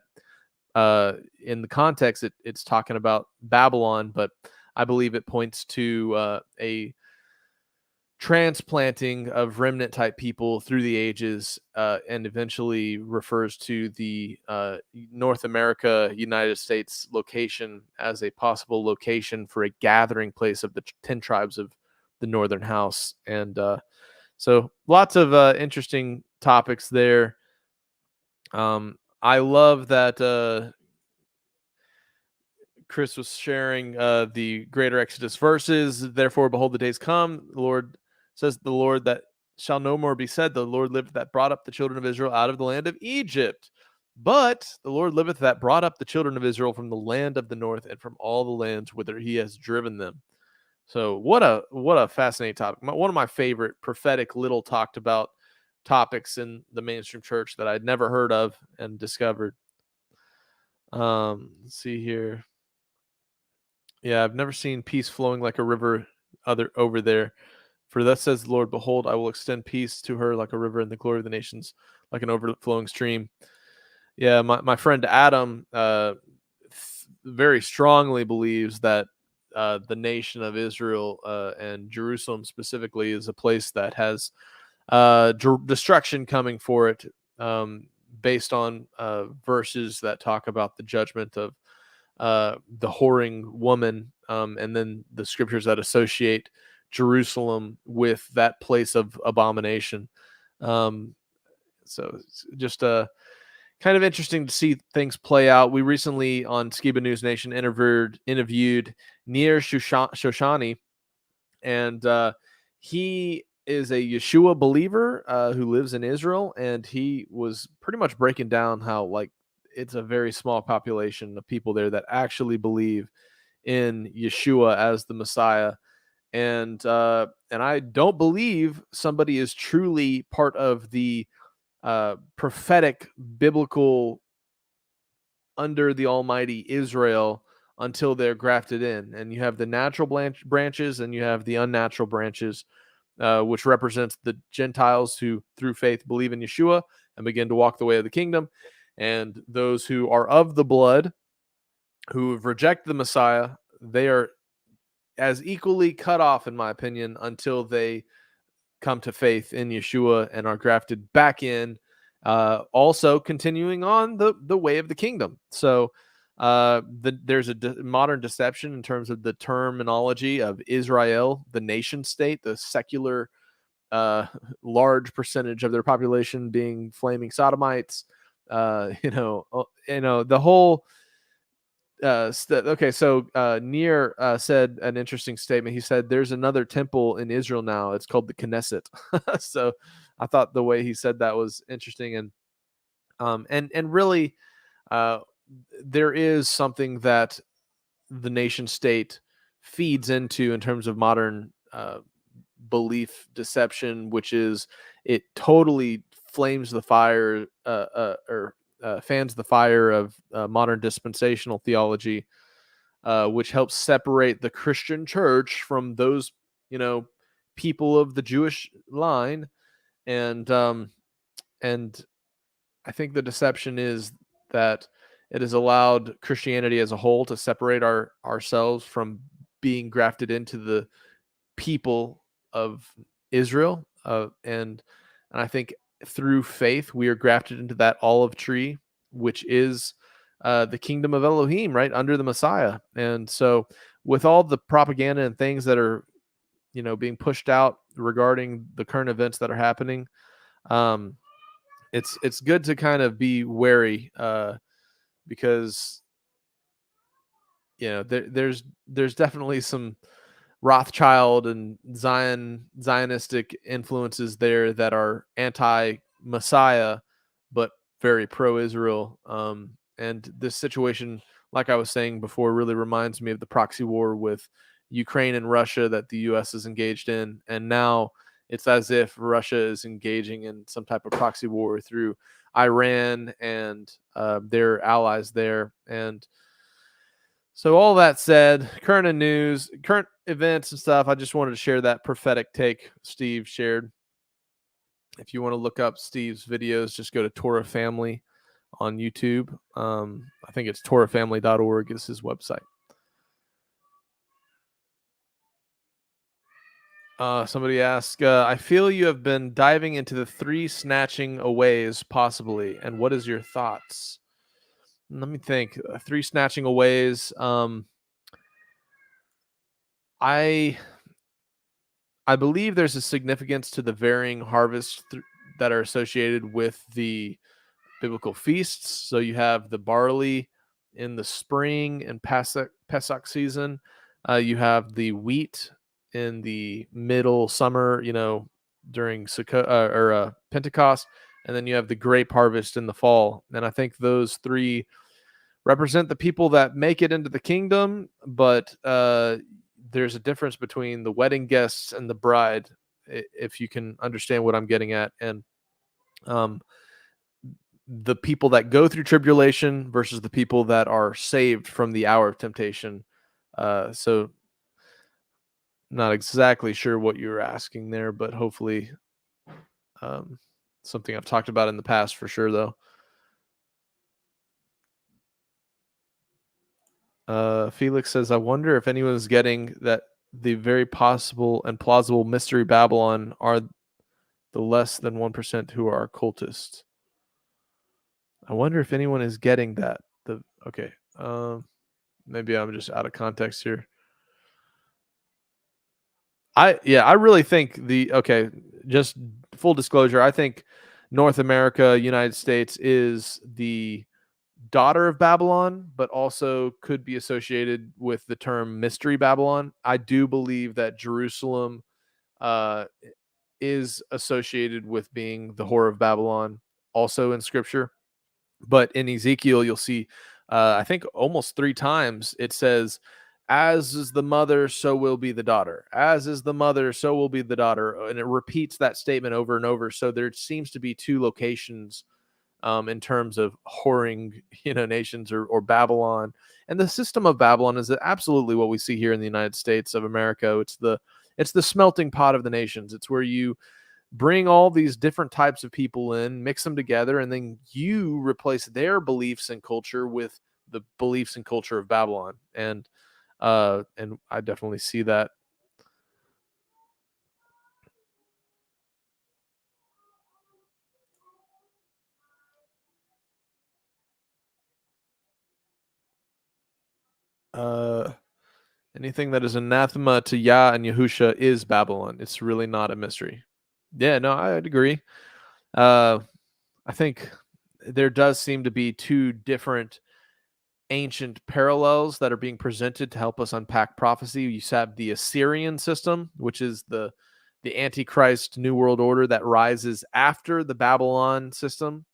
in the context it's talking about Babylon, but I believe it points to a transplanting of remnant type people through the ages, and eventually refers to the North America, United States location as a possible location for a gathering place of the 10 tribes of the Northern House. And so lots of interesting topics there. I love that Chris was sharing the greater Exodus verses. Therefore, behold, the days come, the Lord says, the Lord that shall no more be said, the Lord liveth that brought up the children of Israel out of the land of Egypt. But the Lord liveth that brought up the children of Israel from the land of the north and from all the lands whither he has driven them. So what a fascinating topic. One of my favorite prophetic little talked about topics in the mainstream church that I'd never heard of and discovered. Let's see here. Yeah, I've never seen peace flowing like a river over there. For thus says the Lord, behold, I will extend peace to her like a river, and the glory of the nations like an overflowing stream. Yeah, my friend Adam very strongly believes that the nation of Israel and Jerusalem specifically is a place that has destruction coming for it, based on verses that talk about the judgment of the whoring woman, and then the scriptures that associate Jerusalem with that place of abomination. So it's just kind of interesting to see things play out. We recently on Skiba News Nation interviewed Nir Shoshani, and he is a Yeshua believer who lives in Israel, and he was pretty much breaking down how like it's a very small population of people there that actually believe in Yeshua as the Messiah. And I don't believe somebody is truly part of the prophetic biblical under the Almighty Israel until they're grafted in. And you have the natural branches and you have the unnatural branches, which represents the Gentiles who through faith believe in Yeshua and begin to walk the way of the kingdom, and those who are of the blood who have rejected the Messiah. They are as equally cut off, in my opinion, until they come to faith in Yeshua and are grafted back in, also continuing on the way of the kingdom. So there's a modern deception in terms of the terminology of Israel, the nation state, the secular large percentage of their population being flaming sodomites. The whole okay, so Nir said an interesting statement. He said, "There's another temple in Israel now. It's called the Knesset." So I thought the way he said that was interesting, and really, there is something that the nation state feeds into in terms of modern belief deception, which is it totally flames the fire or fans the fire of modern dispensational theology, which helps separate the Christian church from those, people of the Jewish line. And I think the deception is that it has allowed Christianity as a whole to separate ourselves from being grafted into the people of Israel, and I think through faith we are grafted into that olive tree, which is the kingdom of Elohim, right under the Messiah. And so, with all the propaganda and things that are, being pushed out regarding the current events that are happening, it's good to kind of be wary, because there's definitely some Rothschild and Zionistic influences there that are anti-Messiah, but very pro-Israel. And this situation, like I was saying before, really reminds me of the proxy war with Ukraine and Russia that the U.S. is engaged in. And now it's as if Russia is engaging in some type of proxy war through Iran and their allies there. And so all that said, current events and stuff, I just wanted to share that prophetic take Steve shared. If you want to look up Steve's videos, just go to Torah Family on YouTube. I think it's torahfamily.org is his website. Somebody asked, I feel you have been diving into the 3 snatching aways possibly, and what is your thoughts? Let me think. 3 snatching aways. I believe there's a significance to the varying harvests that are associated with the biblical feasts. So you have the barley in the spring and Pesach season. You have the wheat in the middle summer, during Pentecost, and then you have the grape harvest in the fall. And I think those three represent the people that make it into the kingdom, but there's a difference between the wedding guests and the bride, if you can understand what I'm getting at. And the people that go through tribulation versus the people that are saved from the hour of temptation. So not exactly sure what you were asking there, but hopefully something I've talked about in the past for sure, though. Felix says, I wonder if anyone's getting that the very possible and plausible mystery Babylon are the less than 1% who are occultists. I wonder if anyone is getting that. Okay. Maybe I'm just out of context here. I really think just full disclosure, I think North America, United States is the daughter of Babylon, but also could be associated with the term mystery Babylon. I do believe that Jerusalem is associated with being the whore of Babylon also in scripture. But in Ezekiel, you'll see, I think almost 3 times it says, as is the mother, so will be the daughter. As is the mother, so will be the daughter. And it repeats that statement over and over. So there seems to be 2 locations in terms of whoring, nations or Babylon. And the system of Babylon is absolutely what we see here in the United States of America. It's the smelting pot of the nations. It's where you bring all these different types of people in, mix them together, and then you replace their beliefs and culture with the beliefs and culture of Babylon. And I definitely see that. Anything that is anathema to Yah and Yahusha is Babylon. It's really not a mystery. Yeah, no, I'd agree. I think there does seem to be 2 different ancient parallels that are being presented to help us unpack prophecy. You have the Assyrian system, which is the Antichrist New World Order that rises after the Babylon system,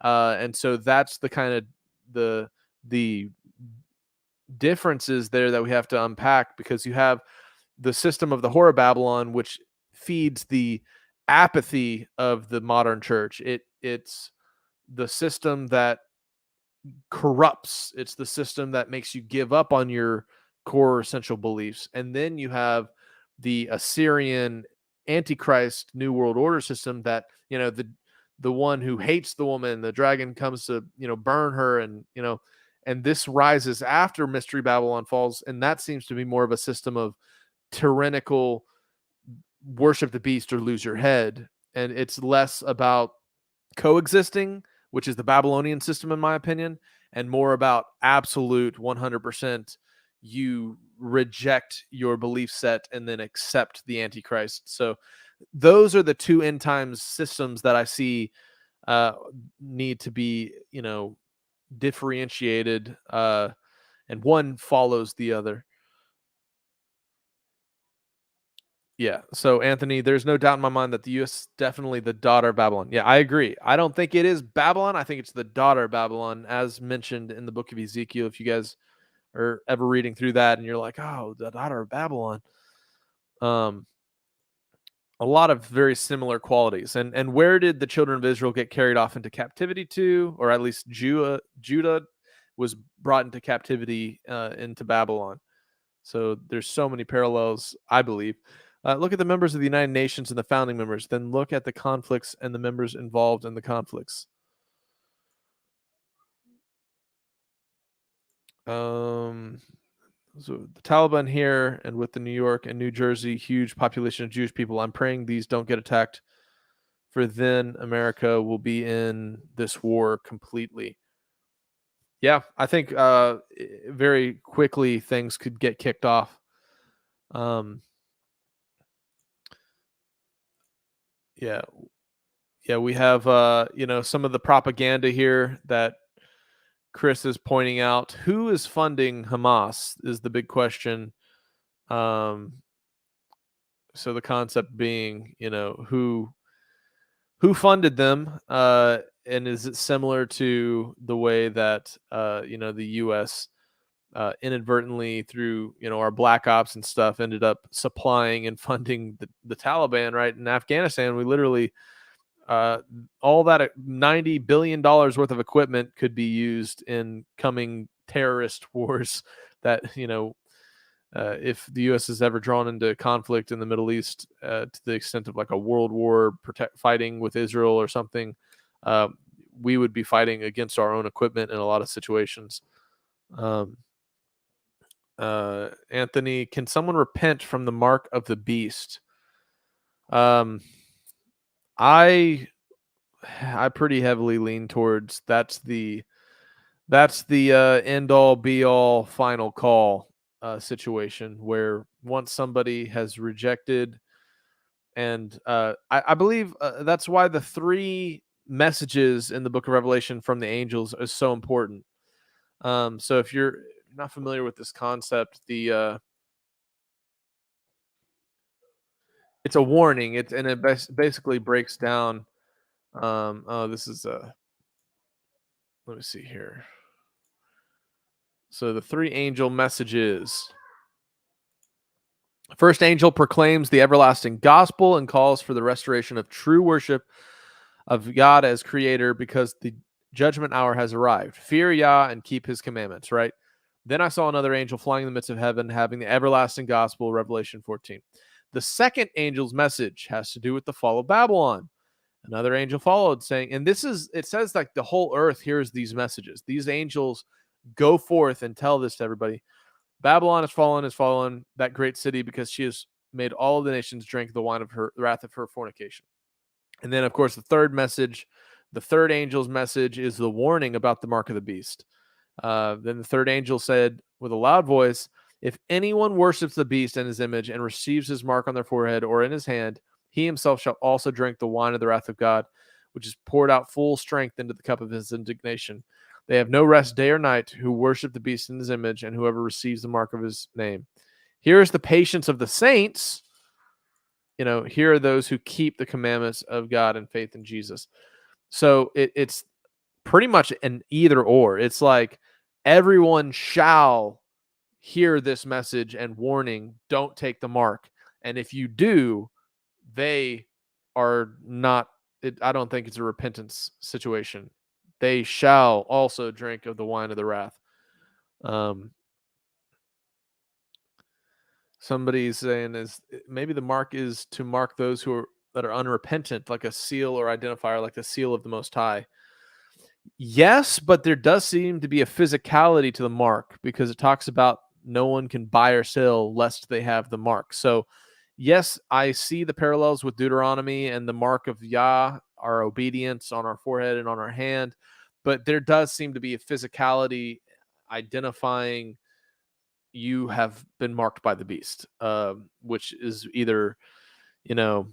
and so that's the kind of the differences there that we have to unpack, because you have the system of the whore of Babylon, which feeds the apathy of the modern church. It's the system that corrupts. It's the system that makes you give up on your core essential beliefs. And then you have the Assyrian Antichrist New World Order system that, the one who hates the woman, the dragon comes to, burn her, and this rises after Mystery Babylon falls. And that seems to be more of a system of tyrannical worship the beast or lose your head. And it's less about coexisting, which is the Babylonian system, in my opinion, and more about absolute 100%. You reject your belief set and then accept the Antichrist. So those are the 2 end times systems that I see need to be, differentiated, and one follows the other. Yeah. So Anthony, there's no doubt in my mind that the U.S. definitely the daughter of Babylon. Yeah, I agree. I don't think it is Babylon. I think it's the daughter of Babylon, as mentioned in the book of Ezekiel. If you guys are ever reading through that and you're like, oh, the daughter of Babylon, a lot of very similar qualities. And where did the children of Israel get carried off into captivity to, or at least Judah was brought into captivity into Babylon. So there's so many parallels, I believe. Look at the members of the United Nations and the founding members. Then look at the conflicts and the members involved in the conflicts. So the Taliban here, and with the New York and New Jersey huge population of Jewish people, I'm praying these don't get attacked, for then America will be in this war completely. Yeah, I think very quickly things could get kicked off. Yeah, we have some of the propaganda here that Chris is pointing out. Who is funding Hamas is the big question. So the concept being, who funded them, and is it similar to the way that the U.S. Inadvertently through our black ops and stuff ended up supplying and funding the Taliban, right? In Afghanistan, we literally all that $90 billion worth of equipment could be used in coming terrorist wars that if the U.S. is ever drawn into conflict in the Middle East to the extent of like a world war fighting with Israel or something, we would be fighting against our own equipment in a lot of situations. Anthony, can someone repent from the mark of the beast? I pretty heavily lean towards that's the end all be all final call situation, where once somebody has rejected, and I believe that's why the 3 messages in the book of Revelation from the angels is so important. So if you're not familiar with this concept, it's a warning. It basically breaks down. This is let me see here. So the 3 angel messages. First angel proclaims the everlasting gospel and calls for the restoration of true worship of God as creator, because the judgment hour has arrived. Fear Yah and keep his commandments, right? Then I saw another angel flying in the midst of heaven, having the everlasting gospel, Revelation 14. The second angel's message has to do with the fall of Babylon. Another angel followed, saying, and it says like the whole earth hears these messages. These angels go forth and tell this to everybody. Babylon has fallen, that great city, because she has made all of the nations drink the wine of her wrath of her fornication. And then, of course, the third angel's message is the warning about the mark of the beast. Then the third angel said with a loud voice, if anyone worships the beast and his image and receives his mark on their forehead or in his hand, he himself shall also drink the wine of the wrath of God, which is poured out full strength into the cup of his indignation. They have no rest day or night who worship the beast in his image and whoever receives the mark of his name. Here is the patience of the saints. Here are those who keep the commandments of God and faith in Jesus. So it's pretty much an either or. It's like everyone shall hear this message and warning, don't take the mark. And if you do, they are not, I don't think it's a repentance situation. They shall also drink of the wine of the wrath. Somebody's saying is maybe the mark is to mark those that are unrepentant, like a seal or identifier, like the seal of the Most High. Yes, but there does seem to be a physicality to the mark, because it talks about no one can buy or sell lest they have the mark. So yes, I see the parallels with Deuteronomy and the mark of Yah, our obedience on our forehead and on our hand, but there does seem to be a physicality identifying you have been marked by the beast, which is either, the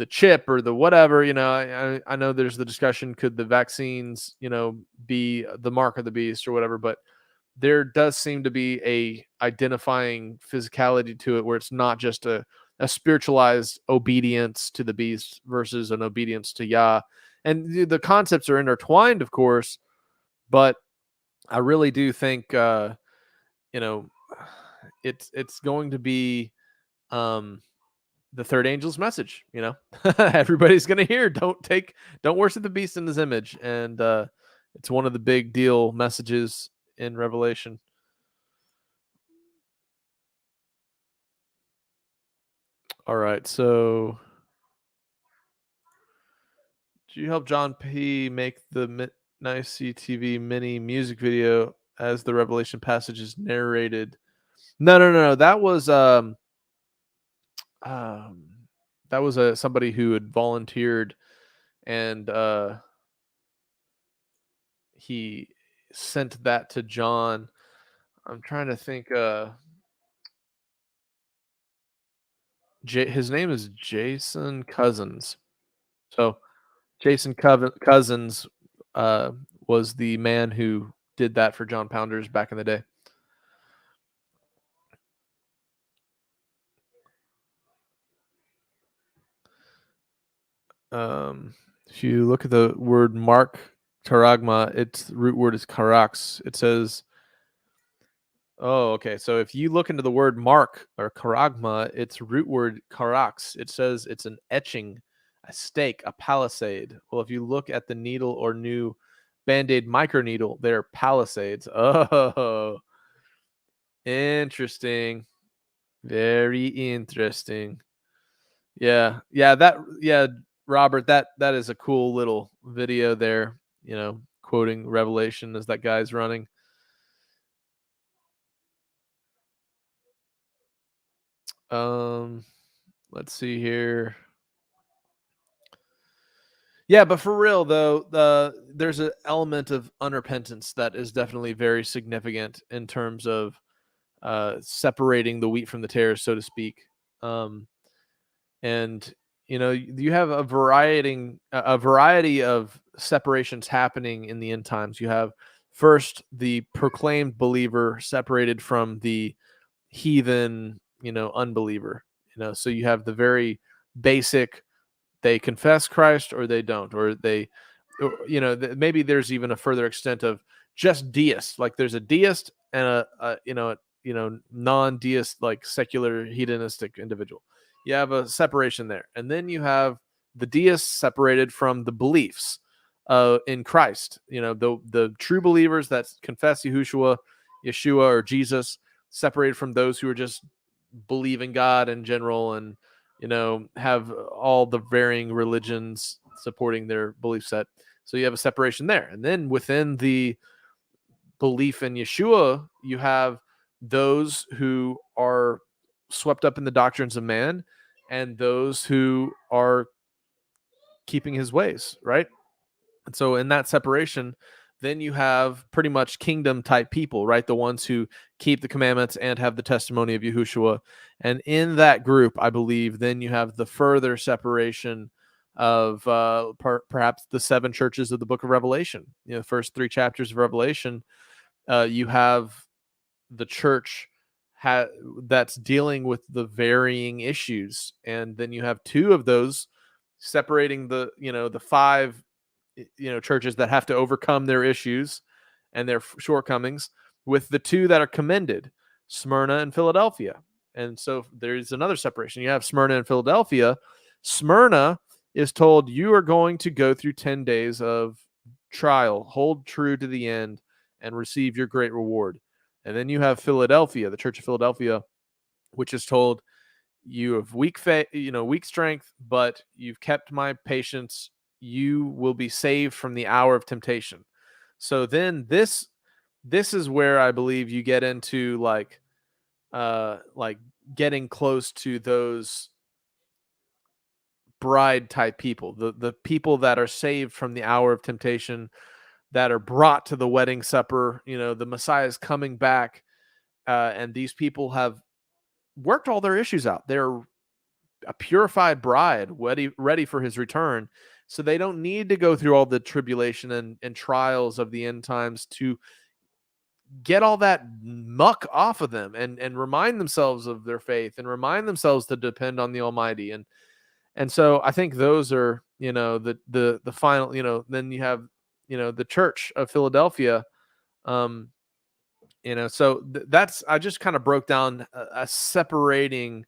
chip or the whatever. I know there's the discussion, could the vaccines, be the mark of the beast or whatever, but there does seem to be a identifying physicality to it, where it's not just a spiritualized obedience to the beast versus an obedience to Yah. And the concepts are intertwined, of course, but I really do think, it's going to be the third angel's message. Everybody's going to hear, don't worship the beast in his image. And it's one of the big deal messages in Revelation. All right, so do you help John P. make the Nice CTV mini music video as the Revelation passage is narrated? No. That was somebody who had volunteered, and he sent that to John. I'm trying to think. His name is Jason Cousins. So Jason Cousins was the man who did that for John Pounders back in the day. If you look at the word mark, taragma, its root word is karax. It says, oh, okay. So if you look into the word mark or karagma, its root word karax, it says it's an etching, a stake, a palisade. Well, if you look at the needle or new Band-Aid microneedle, they're palisades. Oh, interesting. Very interesting. Yeah. Yeah, Robert, that is a cool little video there, quoting Revelation as that guy's running. Let's see here. Yeah, but for real though, there's an element of unrepentance that is definitely very significant in terms of separating the wheat from the tares, so to speak. Um, and you have a variety of separations happening in the end times. You have first the proclaimed believer separated from the heathen, unbeliever. So you have the very basic, they confess Christ or they don't, or they, maybe there's even a further extent of just deists. Like there's a deist and a non-deist, like secular hedonistic individual. You have a separation there, and then you have the deists separated from the beliefs in Christ. The true believers that confess Yeshua or Jesus, separated from those who are just believe in God in general and have all the varying religions supporting their belief set. So you have a separation there. And then within the belief in Yeshua, you have those who are swept up in the doctrines of man and those who are keeping his ways, right? And so in that separation, then you have pretty much kingdom type people, right? The ones who keep the commandments and have the testimony of Yahushua. And in that group, I believe, then you have the further separation of perhaps the 7 churches of the book of Revelation. The first 3 chapters of Revelation, you have the church that's dealing with the varying issues. And then you have 2 of those separating the 5 churches that have to overcome their issues and their shortcomings, with the 2 that are commended, Smyrna and Philadelphia. And so there's another separation. You have Smyrna and Philadelphia. Smyrna is told, you are going to go through 10 days of trial, hold true to the end, and receive your great reward. And then you have Philadelphia, the church of Philadelphia, which is told, you have weak faith, weak strength, but you've kept my patience. You will be saved from the hour of temptation. So then this is where I believe you get into like getting close to those bride type people, the people that are saved from the hour of temptation, that are brought to the wedding supper. The Messiah is coming back, and these people have worked all their issues out. They're a purified bride, ready for his return. So they don't need to go through all the tribulation and trials of the end times to get all that muck off of them and remind themselves of their faith and remind themselves to depend on the Almighty. And so I think those are, the final, then you have, the church of Philadelphia. So that's, I just kind of broke down a separating,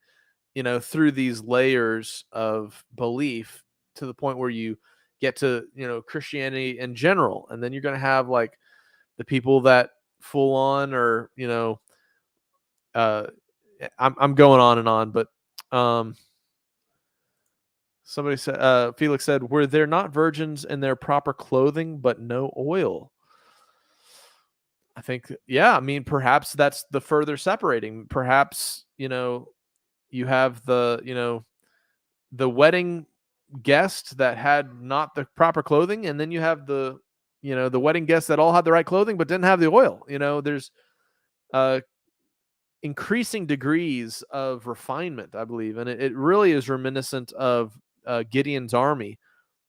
through these layers of belief to the point where you get to, Christianity in general. And then you're going to have like the people that full on, or, I'm going on and on, but, somebody said, Felix said, were there not virgins in their proper clothing, but no oil? I think, yeah, I mean, perhaps that's the further separating. Perhaps, you have the wedding guest that had not the proper clothing, and then you have the wedding guests that all had the right clothing but didn't have the oil. There's increasing degrees of refinement, I believe, and it really is reminiscent of Gideon's army,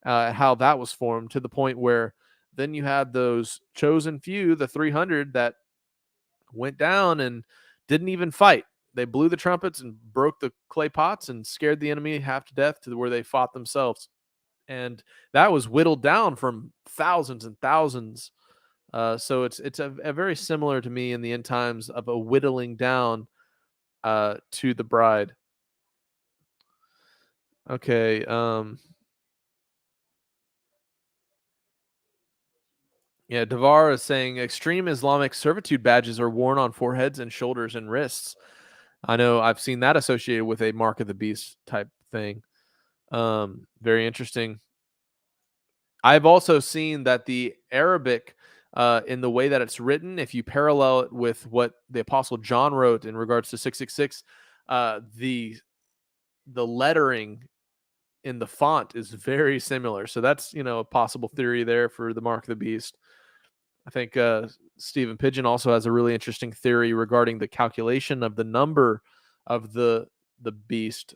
how that was formed, to the point where then you had those chosen few, the 300, that went down and didn't even fight. They blew the trumpets and broke the clay pots and scared the enemy half to death, to where they fought themselves. and that was whittled down from thousands and thousands. So it's a very similar to me in the end times of a whittling down to the bride. Okay. Yeah, Devar is saying extreme Islamic servitude badges are worn on foreheads and shoulders and wrists. I know I've seen that associated with a mark of the beast type thing. Very interesting. I've also seen that the Arabic, in the way that it's written, if you parallel it with what the Apostle John wrote in regards to 666, the lettering in the font is very similar. So that's a possible theory there for the mark of the beast. I think Stephen Pigeon also has a really interesting theory regarding the calculation of the number of the beast,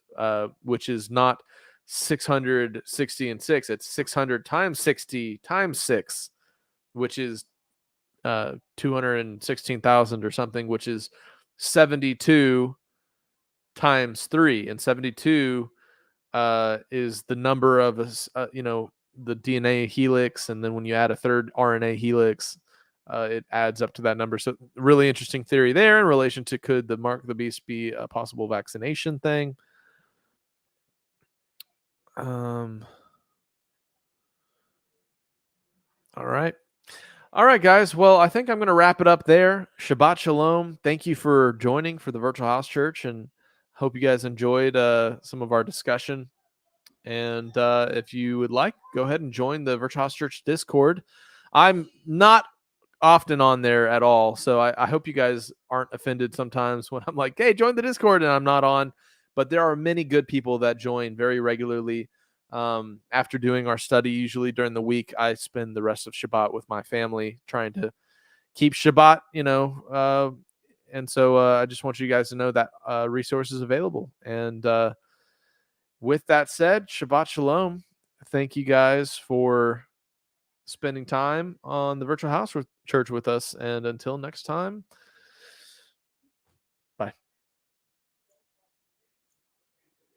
which is not 660 and 6. It's 600 times 60 times 6, which is 216,000 or something, which is 72 times 3. And 72 is the number of the DNA helix, and then when you add a third RNA helix, it adds up to that number. So really interesting theory there in relation to could the mark of the beast be a possible vaccination thing. All right, guys. Well, I think I'm going to wrap it up there. Shabbat Shalom. Thank you for joining for the Virtual House Church, and hope you guys enjoyed some of our discussion. And if you would like, go ahead and join the Virtual House Church Discord. I'm not often on there at all, so I hope you guys aren't offended sometimes when I'm like, hey, join the Discord, and I'm not on. But there are many good people that join very regularly. After doing our study, usually during the week, I spend the rest of Shabbat with my family trying to keep Shabbat, and so I just want you guys to know that resource is available. And with that said, Shabbat Shalom. Thank you guys for spending time on the Virtual House Church with us. And until next time,